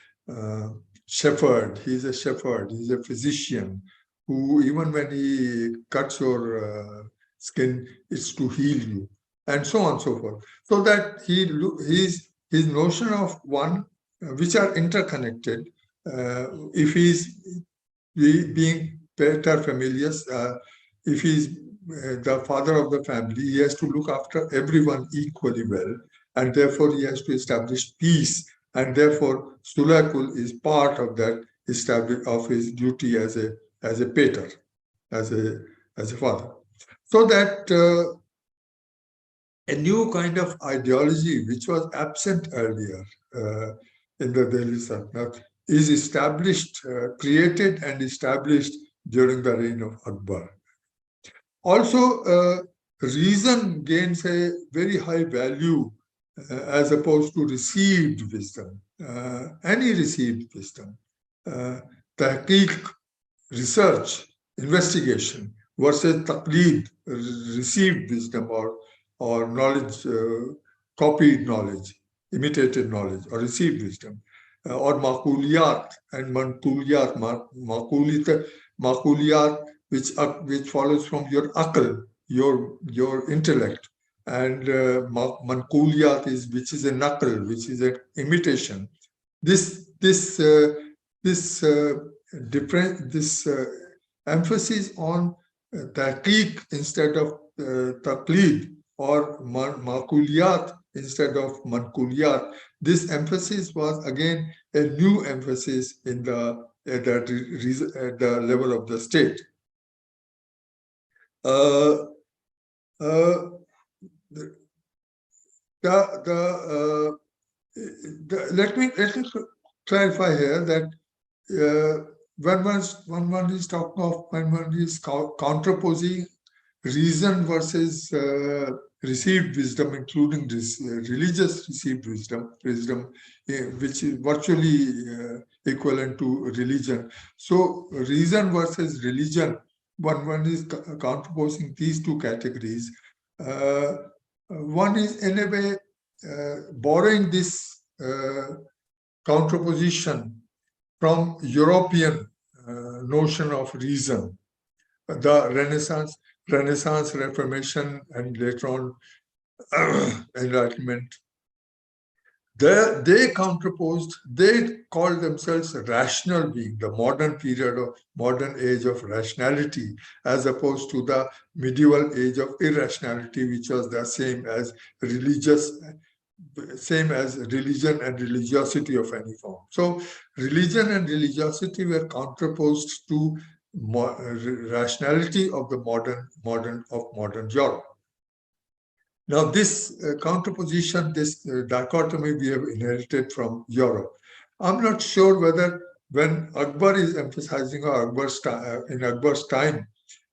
Speaker 2: shepherd. He's a shepherd. He's a physician who, even when he cuts your skin, it's to heal you, and so on and so forth. So that his notion of one, which are interconnected. If he's being pater familias, if he's the father of the family, he has to look after everyone equally well, and therefore he has to establish peace, and therefore Sulakul is part of that of his duty as a pater, as a father. So that a new kind of ideology which was absent earlier in the Delhi Sultanate is established, created and established during the reign of Akbar. Also, reason gains a very high value as opposed to received wisdom, any received wisdom. Tahqiq, research, investigation versus taqleed, received wisdom or knowledge, copied knowledge, imitated knowledge, or received wisdom, or makuliyat and mankuliyat, makuliyat, which follows from your akal, your intellect, and mankuliyat is which is a nakal, which is an imitation. This emphasis on tahqiq instead of taqlid, or makuliyat instead of mankuliyat. This emphasis was again a new emphasis in at the level of the state. Uh, uh, let me clarify here that when one is talking of, when one is counterposing reason versus received wisdom, including this religious received wisdom, which is virtually equivalent to religion. So reason versus religion, one is counterposing these two categories. One is in a way borrowing this counterposition from European notion of reason. The Renaissance, Reformation, and later on Enlightenment, they counterposed, they called themselves a rational being, the modern period of modern age of rationality, as opposed to the medieval age of irrationality, which was the same as religion and religiosity of any form. So religion and religiosity were counterposed to rationality of the modern Europe. Now, this counterposition, this dichotomy we have inherited from Europe. I'm not sure whether when Akbar is emphasizing, or in Akbar's time,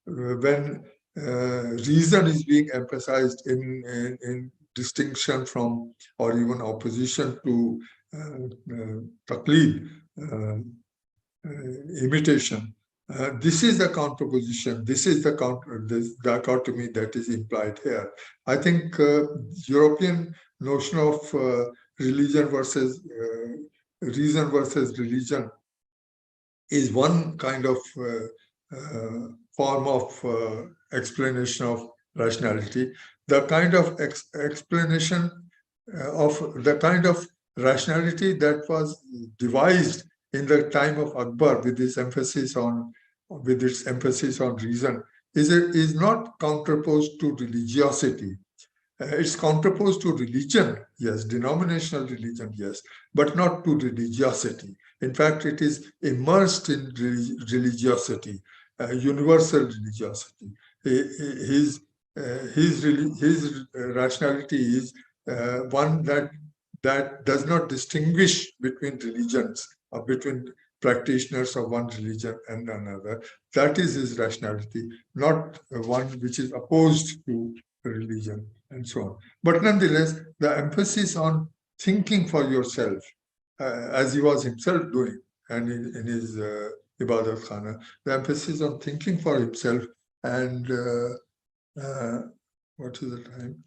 Speaker 2: when reason is being emphasized in distinction from, or even opposition to taqlid, imitation. This is the counterposition. This is this dichotomy that is implied here. I think European notion of religion versus reason versus religion is one kind of form of explanation of rationality. The kind of explanation of the kind of rationality that was devised in the time of Akbar with its emphasis on reason is not counterposed to religiosity. It's counterposed to religion, yes, denominational religion, yes, but not to religiosity. In fact, it is immersed in religiosity, universal religiosity. His rationality is one that does not distinguish between religions, or between practitioners of one religion and another. That is his rationality, not one which is opposed to religion and so on. But nonetheless, the emphasis on thinking for yourself, as he was himself doing, and in his Ibadat Khana, the emphasis on thinking for himself, and what is the time?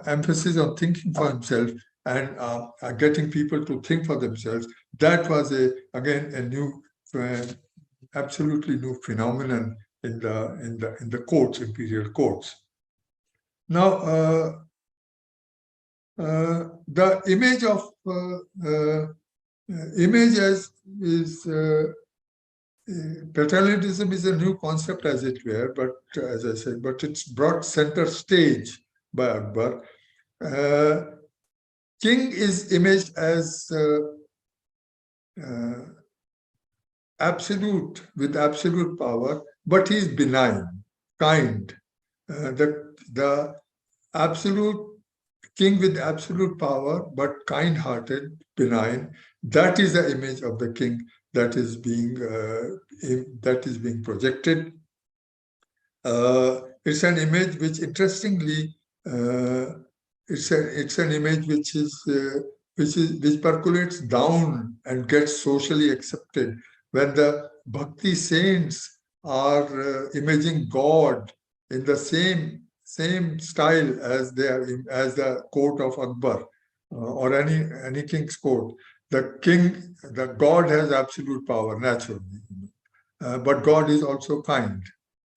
Speaker 2: Emphasis on thinking for himself and getting people to think for themselves. That was again a new, absolutely new phenomenon in the courts, imperial courts. Now, the image of paternalism is a new concept, as it were, but as I said, but it's brought center stage by Akbar. King is imaged as absolute, with absolute power, but he's benign, kind. The absolute king with absolute power, but kind-hearted, benign. That is the image of the king that is being projected. It's an image which, interestingly, it's an image which percolates down and gets socially accepted when the bhakti saints are imaging God in the same style as the court of Akbar or any king's court. The God has absolute power naturally, but God is also kind.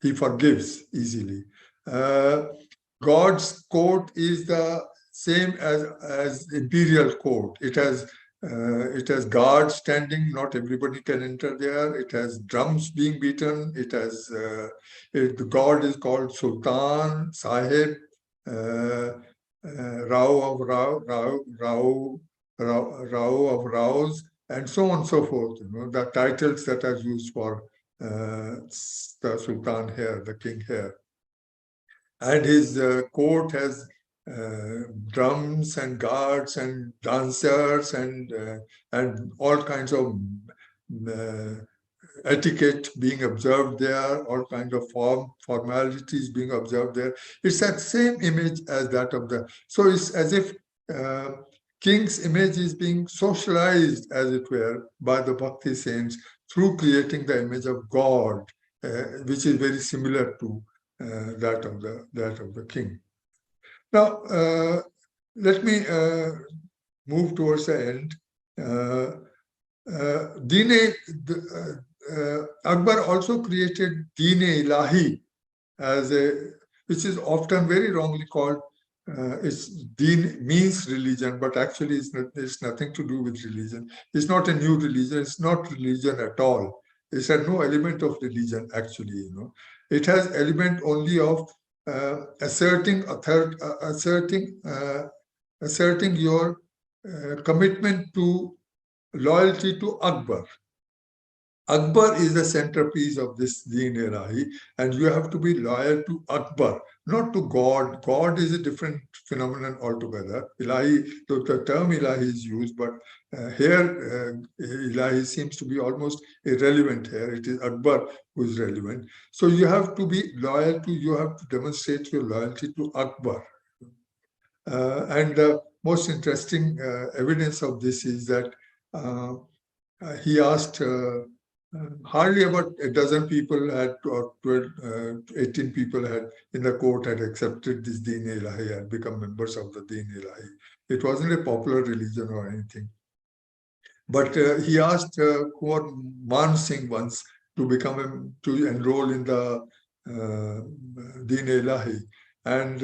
Speaker 2: He forgives easily. Uh, God's court is the same as imperial court. It has guards standing. Not everybody can enter there. It has drums being beaten. The god is called Sultan, Sahib, uh, Rao of Rao of Raos, and so on and so forth. The titles that are used for the Sultan here, the king here. And his court has drums and guards and dancers and all kinds of uh, etiquette being observed there, all kinds of formalities being observed there. It's that same image as that of the. So it's as if uh, king's image is being socialized, as it were, by the Bhakti saints through creating the image of God, which is very similar to that of the king. Now, let me move towards the end. Akbar also created Deen Ilahi which is often very wrongly called. It's Deen means religion, but actually it's nothing to do with religion. It's not a new religion. It's not religion at all. It has no element of religion actually. It has element only of asserting your commitment to loyalty to Akbar. Akbar is the centerpiece of this Deen Ilahi, and you have to be loyal to Akbar, not to God. God is a different phenomenon altogether. Ilahi, the term Ilahi is used, but here Ilahi seems to be almost irrelevant here. It is Akbar who is relevant. So you have to be loyal to, you have to demonstrate your loyalty to Akbar. And the most interesting evidence of this is that he asked hardly about a dozen people or 12, 18 people in the court had accepted this Deen Ilahi and become members of the Deen Ilahi. It wasn't a popular religion or anything. But he asked Kunwar Man Singh once to enroll in the Deen Ilahi. And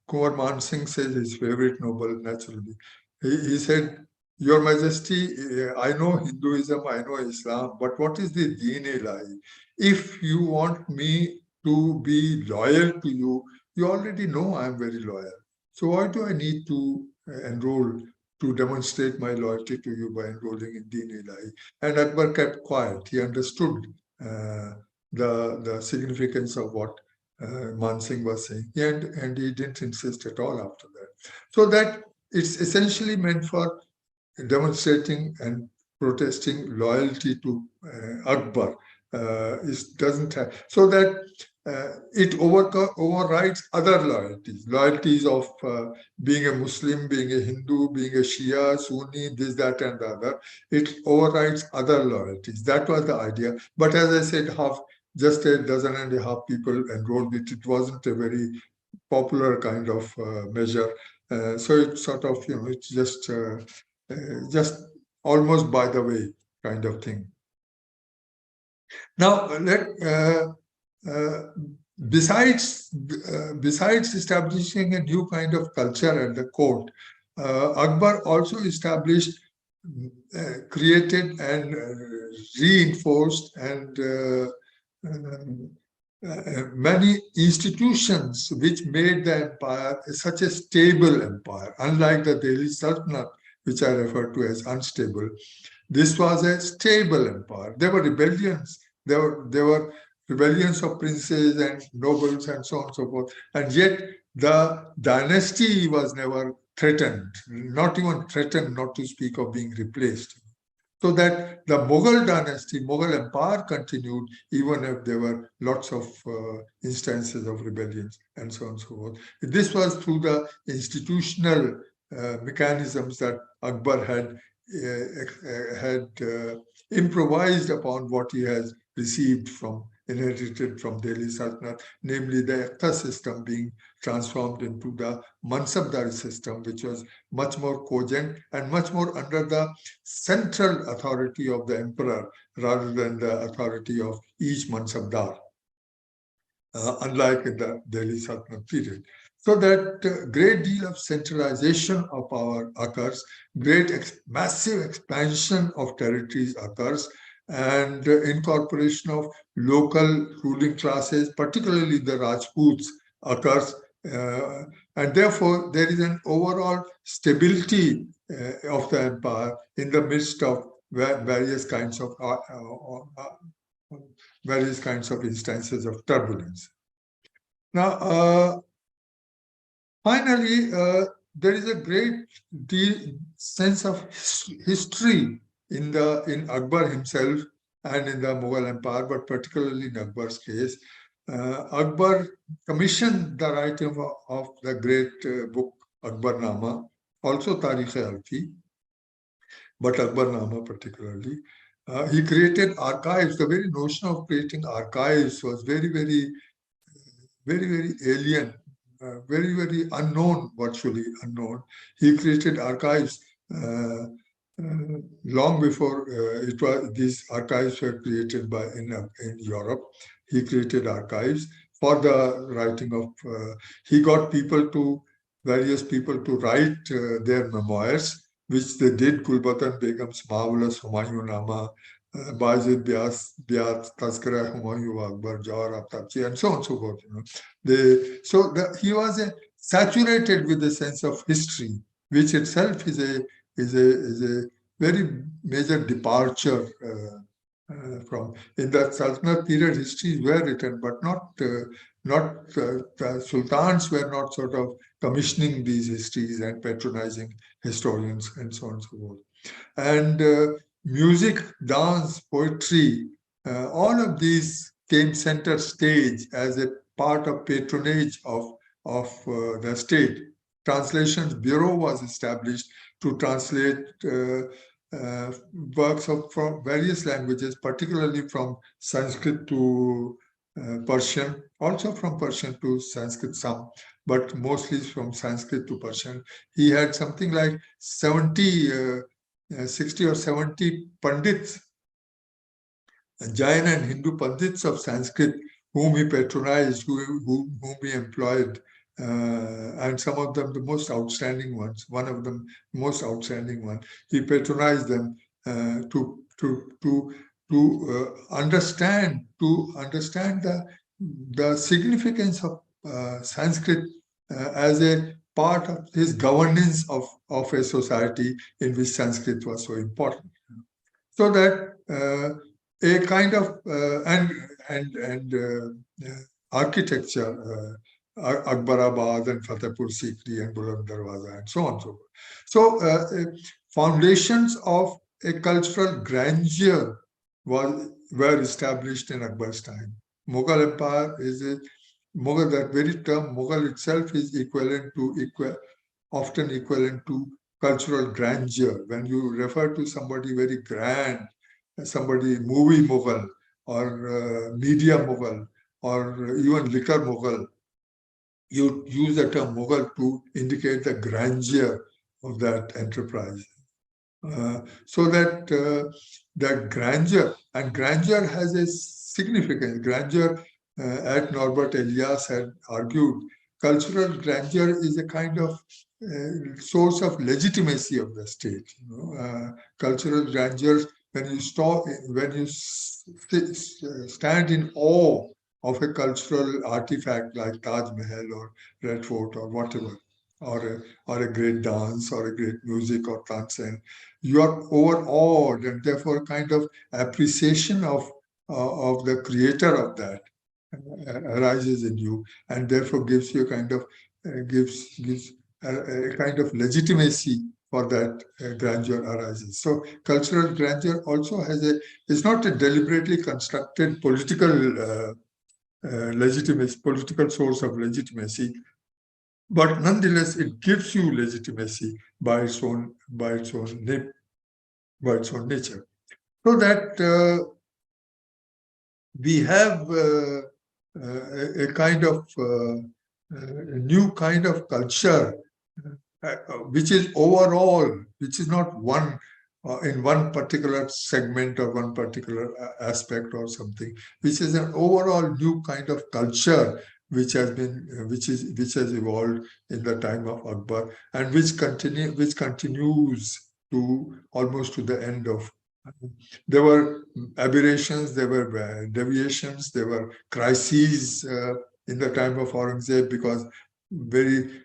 Speaker 2: Kunwar Man Singh says his favorite noble, naturally. He said, Your Majesty, I know Hinduism, I know Islam, but what is the Deen Ilahi? If you want me to be loyal to you, you already know I am very loyal. So why do I need to enroll to demonstrate my loyalty to you by enrolling in Deen Ilahi? And Akbar kept quiet. He understood the significance of what Man Singh was saying, and he didn't insist at all after that. So that it's essentially meant for demonstrating and protesting loyalty to Akbar. Doesn't have, so that it overrides other loyalties of being a Muslim, being a Hindu, being a Shia, Sunni, this, that, and the other. It overrides other loyalties. That was the idea. But as I said, just a dozen and a half people enrolled it. It wasn't a very popular kind of measure. So it's sort of, it's just almost by the way kind of thing. Now, besides establishing a new kind of culture at the court, Akbar also established, created and reinforced and many institutions which made the empire such a stable empire, unlike the Delhi Sultanate, which I refer to as unstable. This was a stable empire. There were rebellions. There were rebellions of princes and nobles and so on and so forth. And yet the dynasty was never threatened, not even threatened, not to speak of being replaced. so that the Mughal dynasty, Mughal empire continued, even if there were lots of instances of rebellions and so on and so forth. This was through the institutional mechanisms that Akbar had improvised upon what he has received from, inherited from Delhi Sultanate, namely the Ekta system being transformed into the Mansabdari system, which was much more cogent and much more under the central authority of the emperor rather than the authority of each Mansabdar, unlike in the Delhi Sultanate period. So that great deal of centralization of power occurs, massive expansion of territories occurs, and incorporation of local ruling classes, particularly the Rajputs, occurs. Uh, and therefore, there is an overall stability of the empire in the midst of various kinds of instances of turbulence. Now, finally, there is a great sense of history in Akbar himself and in the Mughal Empire, but particularly in Akbar's case. Akbar commissioned the writing of the great book Akbarnama, also Tarikh-e-Alfi, but Akbarnama particularly. He created archives. The very notion of creating archives was very alien, very unknown, virtually unknown. He created archives long before these archives were created in Europe. He created archives for the writing of. He got various people to write their memoirs, which they did. Gulbatan Begum's marvelous Humayun-Nama, Bayezid Biat, Tazkira Humayun Akbar, Jawhar Aftabchi, and so on and so forth. He was saturated with a sense of history, which itself is a very major departure from. In the Sultanate period, histories were written, but not the sultans were not sort of commissioning these histories and patronizing historians and so on and so forth. And music, dance, poetry, all of these came center stage as a part of patronage of the state. Translations Bureau was established to translate works from various languages, particularly from Sanskrit to Persian, also from Persian to Sanskrit some, but mostly from Sanskrit to Persian. He had something like 60 or 70 Pandits, Jain and Hindu Pandits of Sanskrit, whom he patronized, whom he employed, and some of them the most outstanding ones. One of them, most outstanding one, he patronized them to understand the significance of Sanskrit as a part of his governance of a society in which Sanskrit was so important. So that a kind of architecture, Akbarabad and Fatehpur Sikri and Buland Darwaza and so on and so forth. So foundations of a cultural grandeur were established in Akbar's time. Mughal Empire that very term Mughal itself is often equivalent to cultural grandeur. When you refer to somebody very grand, somebody movie Mughal or media Mughal or even liquor Mughal, you use the term Mughal to indicate the grandeur of that enterprise. So that grandeur has a significance. Grandeur, as Norbert Elias had argued, cultural grandeur is a kind of source of legitimacy of the state. Cultural grandeur, when you stand in awe of a cultural artifact like Taj Mahal or Red Fort or whatever, or a great dance or a great music or tansen, you are overawed, and therefore kind of appreciation of the creator of that arises in you, and therefore gives you a kind of legitimacy for that grandeur arises. So cultural grandeur also is not a deliberately constructed political legitimacy, political source of legitimacy, but nonetheless it gives you legitimacy by its own nature. So that we have a kind of a new kind of culture, which is overall, which is not one in one particular segment or one particular aspect or something, which is an overall new kind of culture which has evolved in the time of Akbar, and which continues to almost to the end of. There were aberrations, there were deviations, there were crises in the time of Aurangzeb, because very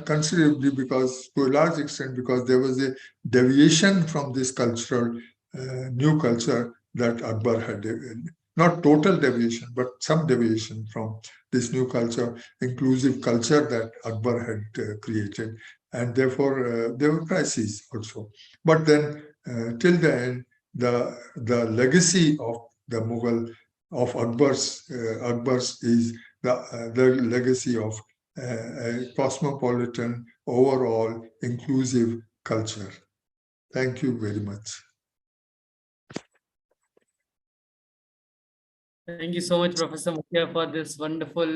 Speaker 2: considerably, because to a large extent, because there was a deviation from this cultural new culture that Akbar had. Not total deviation, but some deviation from this new culture, inclusive culture that Akbar had created. And therefore, there were crises also. But then, till the end, the legacy of the Mughal, of Akbar's is the legacy of a cosmopolitan, overall inclusive culture. Thank you very much.
Speaker 1: Thank you so much, Professor Mukhia, for this wonderful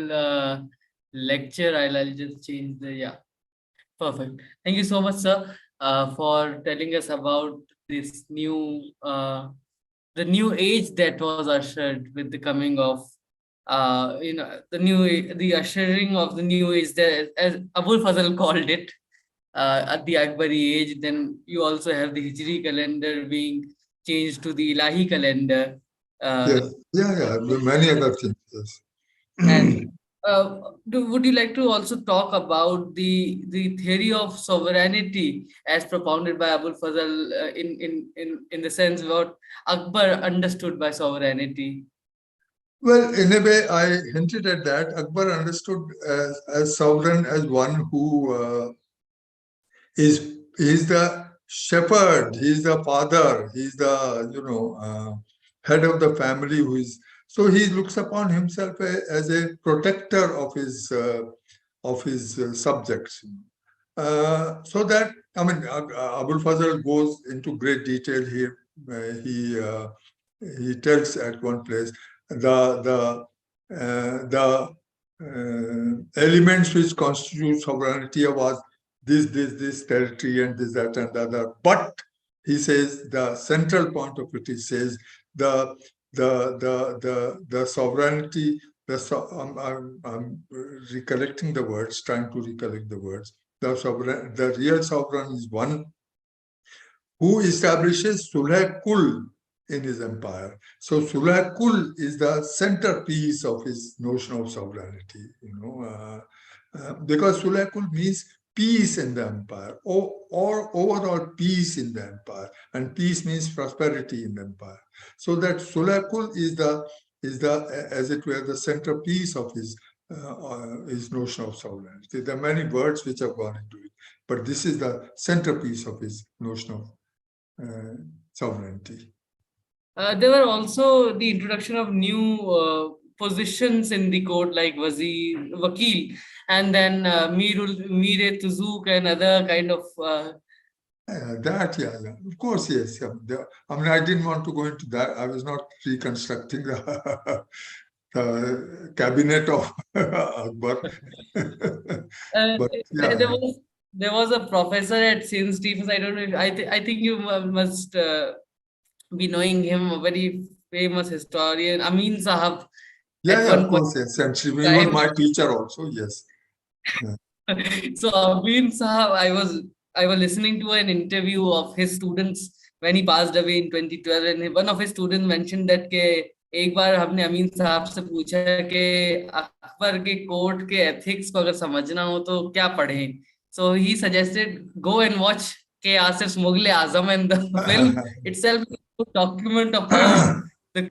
Speaker 1: lecture. I'll just change the, yeah. Perfect. Thank you so much, sir, for telling us about this the new age that was ushered with the coming of, the ushering of the new age, that, as Abul Fazal called it, at the Akbari age. Then you also have the Hijri calendar being changed to the Ilahi calendar.
Speaker 2: Yes, yeah, many other things. Yes.
Speaker 1: And would you like to also talk about the theory of sovereignty as propounded by Abul Fazal, in the sense what Akbar understood by sovereignty?
Speaker 2: Well, in a way, I hinted at that. Akbar understood as sovereign as one who is the shepherd, he's the father, he's the head of the family, who is, so he looks upon himself as a protector of his subjects. So that, I mean, Abul Fazal goes into great detail here. He tells at one place the elements which constitute sovereignty was this territory and this, that, and the other. But he says the central point of it, he says the sovereignty, I'm recollecting the words, trying to recollect the words. The real sovereign is one who establishes Sulh Kul in his empire. So Sulh Kul is the centerpiece of his notion of sovereignty, because Sulh Kul means peace in the empire, or overall peace in the empire, and peace means prosperity in the empire. So that Sulh Kul is the as it were the centerpiece of his notion of sovereignty. There are many words which have gone into it, but this is the centerpiece of his notion of sovereignty.
Speaker 1: There were also the introduction of new positions in the court, like Wazir, Vakil, and then Mire Tuzuk and other kind of.
Speaker 2: Yeah. Of course, yes. Yeah. I mean, I didn't want to go into that. I was not reconstructing the cabinet of Akbar. But yeah.
Speaker 1: There was a professor at St. Stephen's. I don't know. I think you must be knowing him. A very famous historian, Amin Sahab.
Speaker 2: Yeah, of course, yes. And she was my teacher also. Yes. Yeah.
Speaker 1: So Amin Sahab, I was listening to an interview of his students when he passed away in 2012, and one of his students mentioned that के एक बार हमने अमीन साहब से पूछा कि अकबर के court के ethics को अगर समझना हो तो क्या पढ़ें. So he suggested go and watch K. Asif's Mughal Azam, and the film itself is a good document of how the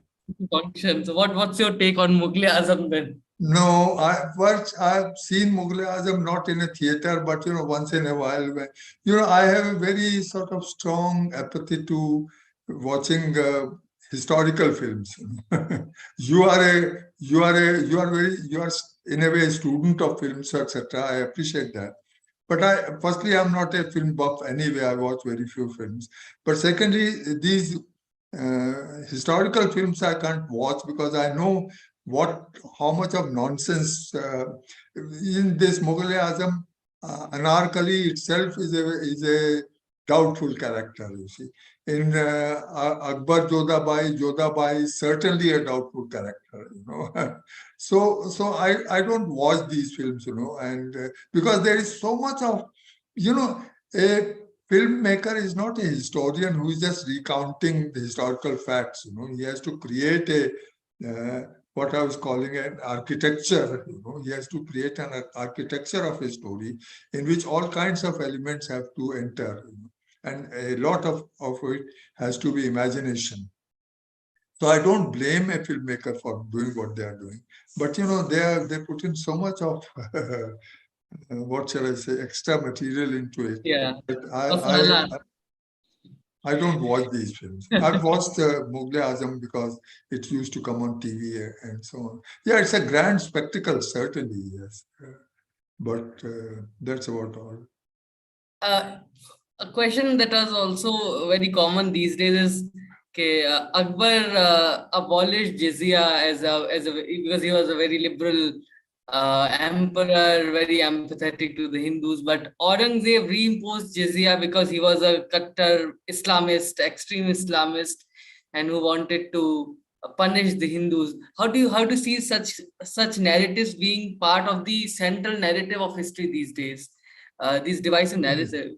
Speaker 1: function. So what's your take on Mughal Azam then?
Speaker 2: No, I've seen Mughal-e-Azam not in a theater, but once in a while. I have a very sort of strong apathy to watching historical films. You are in a way a student of films, etc. I appreciate that. But firstly, I'm not a film buff anyway. I watch very few films. But secondly, these historical films I can't watch because I know how much of nonsense in this Mughal-e-Azam. Anarkali itself is a doubtful character. You see, in Akbar Jodhabai is certainly a doubtful character. So I don't watch these films. And because there is so much of a filmmaker is not a historian who is just recounting the historical facts. He has to create a what I was calling an architecture. He has to create an architecture of a story in which all kinds of elements have to enter, and a lot of it has to be imagination. So I don't blame a filmmaker for doing what they are doing, but they put in so much of what shall I say, extra material into it.
Speaker 1: Yeah.
Speaker 2: But
Speaker 1: Of
Speaker 2: I
Speaker 1: Allah.
Speaker 2: I don't watch these films. I've watched Mughal-e-Azam because it used to come on TV and so on. Yeah, it's a grand spectacle, certainly, yes. But that's about all.
Speaker 1: Uh, a question that was also very common these days is Akbar abolished jizya as a because he was a very liberal emperor, very empathetic to the Hindus. But Aurangzeb reimposed jizya because he was a Kattar Islamist, extreme Islamist, and who wanted to punish the Hindus. How do you see such narratives being part of the central narrative of history these days? These divisive narrative.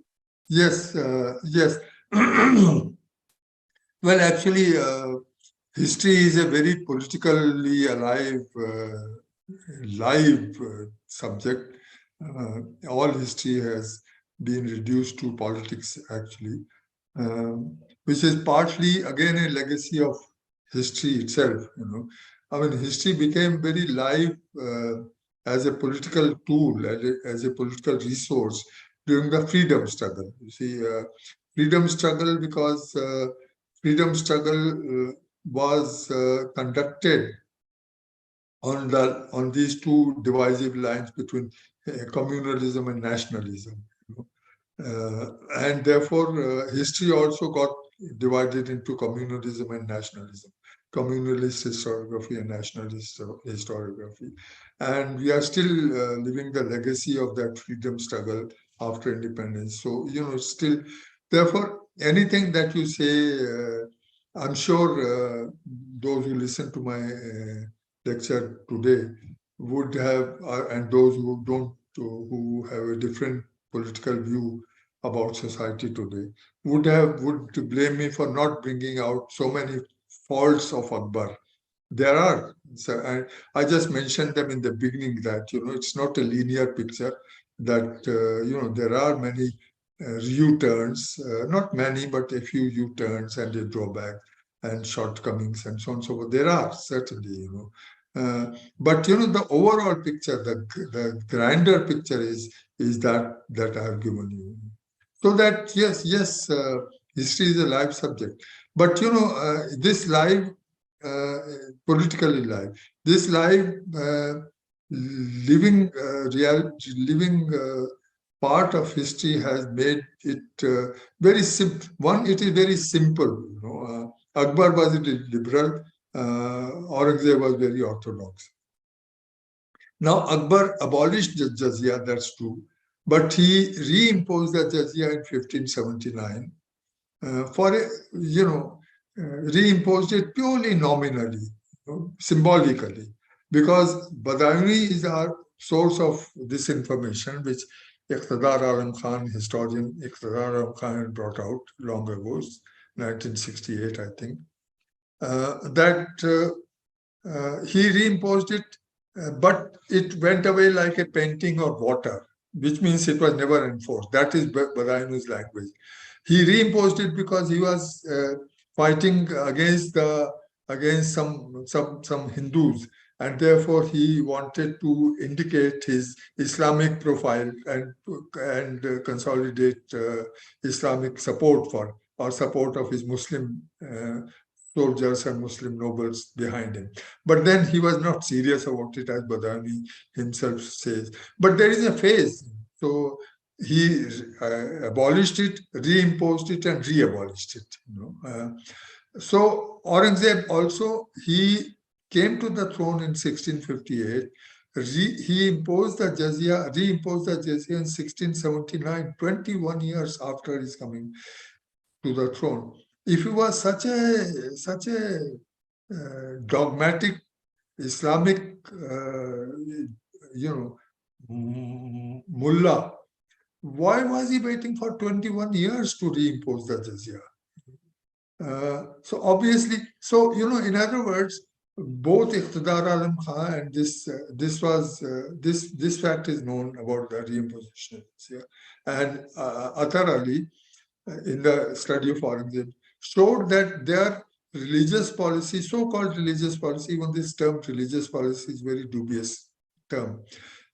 Speaker 2: Yes, yes. Well, actually, history is a very politically alive, live subject. All history has been reduced to politics, actually, which is partly, again, a legacy of history itself. I mean, history became very live as a political tool, as a political resource during the freedom struggle. You see, freedom struggle because freedom struggle was conducted on these two divisive lines between communalism and nationalism. And therefore, history also got divided into communalism and nationalism, communalist historiography and nationalist historiography. And we are still living the legacy of that freedom struggle after independence. So, still, therefore, anything that you say, I'm sure those who listen to my lecture today would have, and those who don't, who have a different political view about society today, would blame me for not bringing out so many faults of Akbar. There are. So I just mentioned them in the beginning that it's not a linear picture. That there are many U-turns, not many, but a few U-turns and a drawback and shortcomings and so on. So there are certainly. But the overall picture, the grander picture is that I have given you. So that yes, history is a live subject. But this live, uh, politically live, this live living part of history has made it very simple. One, it is very simple. Akbar was a liberal, Aurangzeb was very orthodox. Now, Akbar abolished the jizya, that's true, but he reimposed the jizya in 1579 for reimposed it purely nominally, symbolically, because Badauni is our source of this information, which Iqtidar Alam Khan, historian Iqtidar Alam Khan brought out long ago, 1968, I think, that he reimposed it, but it went away like a painting or water, which means it was never enforced. That is Badainu's language. He reimposed it because he was fighting against some Hindus, and therefore he wanted to indicate his Islamic profile and consolidate Islamic support for or support of his Muslim soldiers and Muslim nobles behind him. But then he was not serious about it, as Badami himself says. But there is a phase. So he abolished it, reimposed it, and re-abolished it. So Aurangzeb also, he came to the throne in 1658. He imposed the jizya, reimposed the jizya in 1679, 21 years after his coming to the throne. If he was such a dogmatic Islamic, mullah, why was he waiting for 21 years to reimpose the jizya? So obviously, in other words, both Iqtidar Alam Khan and this fact is known about the reimposition. And Athar Ali, in the study of Aurangzeb, showed that their religious policy, so-called religious policy, even this term religious policy is very dubious term.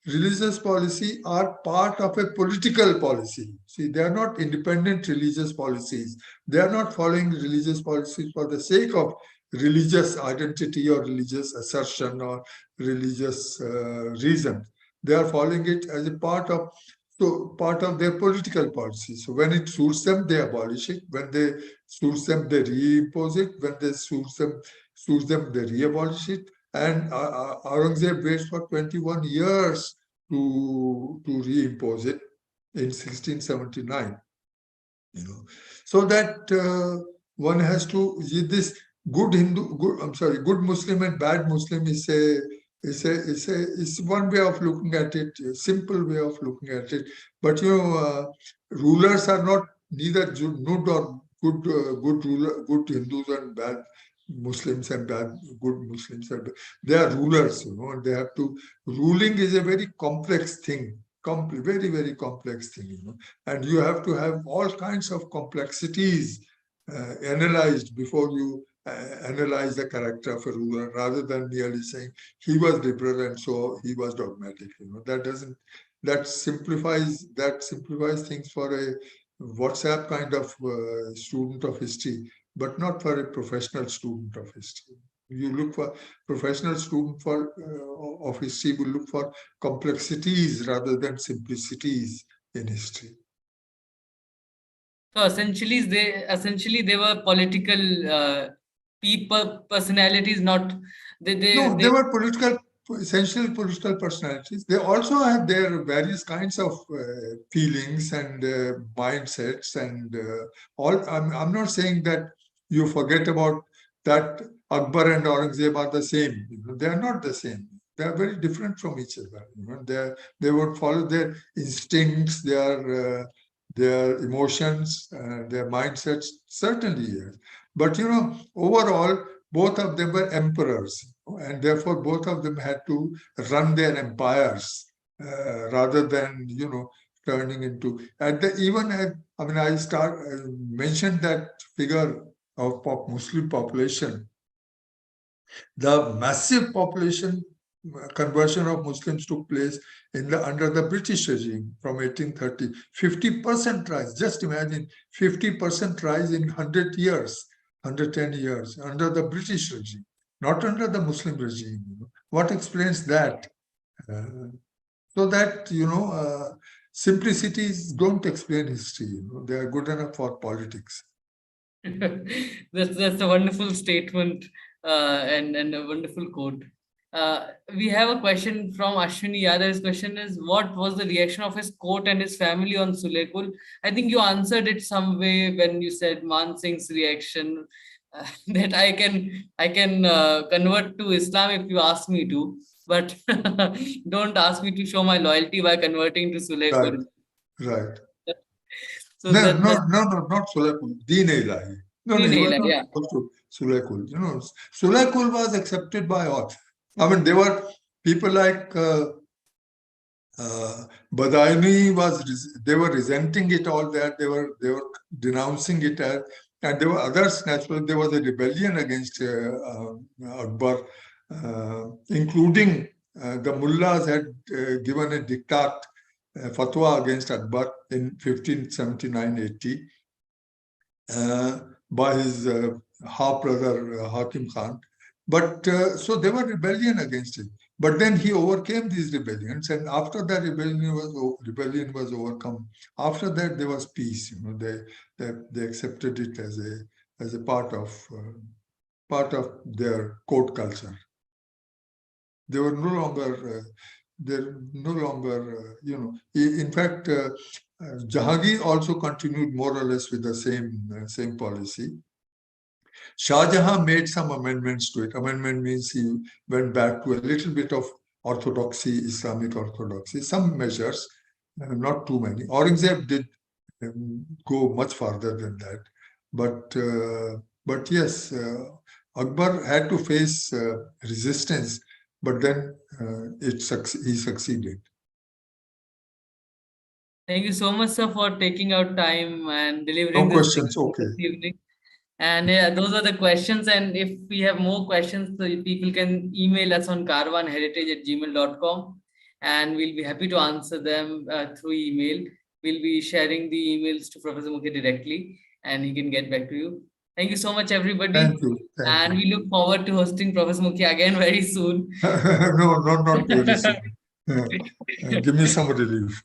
Speaker 2: Religious policy are part of a political policy. See, they are not independent religious policies. They are not following religious policies for the sake of religious identity or religious assertion or religious reason. They are following it as a part of their political policy. So when it suits them, they abolish it. When they suits them, they reimpose it. When they suits them, they re-abolish it. And Aurangzeb waits for 21 years to reimpose it in 1679. So that one has to this good Muslim and bad Muslim is one way of looking at it, a simple way of looking at it. But rulers are not neither good or good Hindus and bad Muslims and good Muslims. They are rulers, and they have to. Ruling is a very complex thing, very, very complex thing, and you have to have all kinds of complexities analyzed before you analyze the character of a ruler, rather than merely saying he was liberal and so he was dogmatic. That simplifies things for a WhatsApp kind of student of history, but not for a professional student of history. You look for professional student of history will look for complexities rather than simplicities in history.
Speaker 1: So essentially they were political people, personalities, not
Speaker 2: they were essential political personalities. They also had their various kinds of feelings and mindsets and all. I'm not saying that you forget about that Akbar and Aurangzeb are the same. They are not the same. They are very different from each other. They would follow their instincts, their emotions, their mindsets, certainly, yes. But overall, both of them were emperors, and therefore both of them had to run their empires rather than turning into. I mentioned that figure of Muslim population. The massive population conversion of Muslims took place under the British regime from 1830. 50% rise. Just imagine 50% rise in 100 years. 110 years under the British regime, not under the Muslim regime. What explains that? So that, simplicities don't explain history. They are good enough for politics.
Speaker 1: That's a wonderful statement and a wonderful quote. We have a question from Ashwini Yadav. His question is, what was the reaction of his court and his family on Sulekul? I think you answered it some way when you said Man Singh's reaction, that I can convert to Islam if you ask me to, but don't ask me to show my loyalty by converting to Sulekul.
Speaker 2: Right.
Speaker 1: So
Speaker 2: no, not Sulekul. Deen-e-Ilahi. No, he was not supposed to Sulekul. Sulekul was accepted by all. I mean, there were people like Badaimi they were resenting it all that. They were denouncing it and there were others. Naturally, there was a rebellion against Akbar. including the mullahs had given a diktat fatwa against Akbar in 1579-80 by his half-brother Hakim Khan. But so they were rebellion against him. But then he overcame these rebellions, and after that rebellion was overcome. After that, there was peace. They accepted it as a part of their court culture. They were no longer. In fact, Jahangir also continued more or less with the same policy. Shah Jahan made some amendments to it. Amendment means he went back to a little bit of orthodoxy, Islamic orthodoxy, some measures, not too many. Aurangzeb did go much farther than that. But yes, Akbar had to face resistance, but then he succeeded.
Speaker 1: Thank you so much, sir, for taking out time and delivering
Speaker 2: No
Speaker 1: this
Speaker 2: questions,
Speaker 1: lecture
Speaker 2: okay.
Speaker 1: this evening. And yeah, those are the questions. And if we have more questions, so people can email us on karwaanheritage@gmail.com, and we'll be happy to answer them through email. We'll be sharing the emails to Professor Mukhia directly, and he can get back to you. Thank you so much, everybody.
Speaker 2: Thank you. Thank
Speaker 1: And
Speaker 2: you.
Speaker 1: we look forward to hosting Professor Mukhia again very soon.
Speaker 2: No, not very soon. Give me some relief.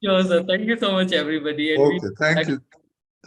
Speaker 1: Sure, sir. Thank you so much, everybody. And
Speaker 2: Okay, thank you.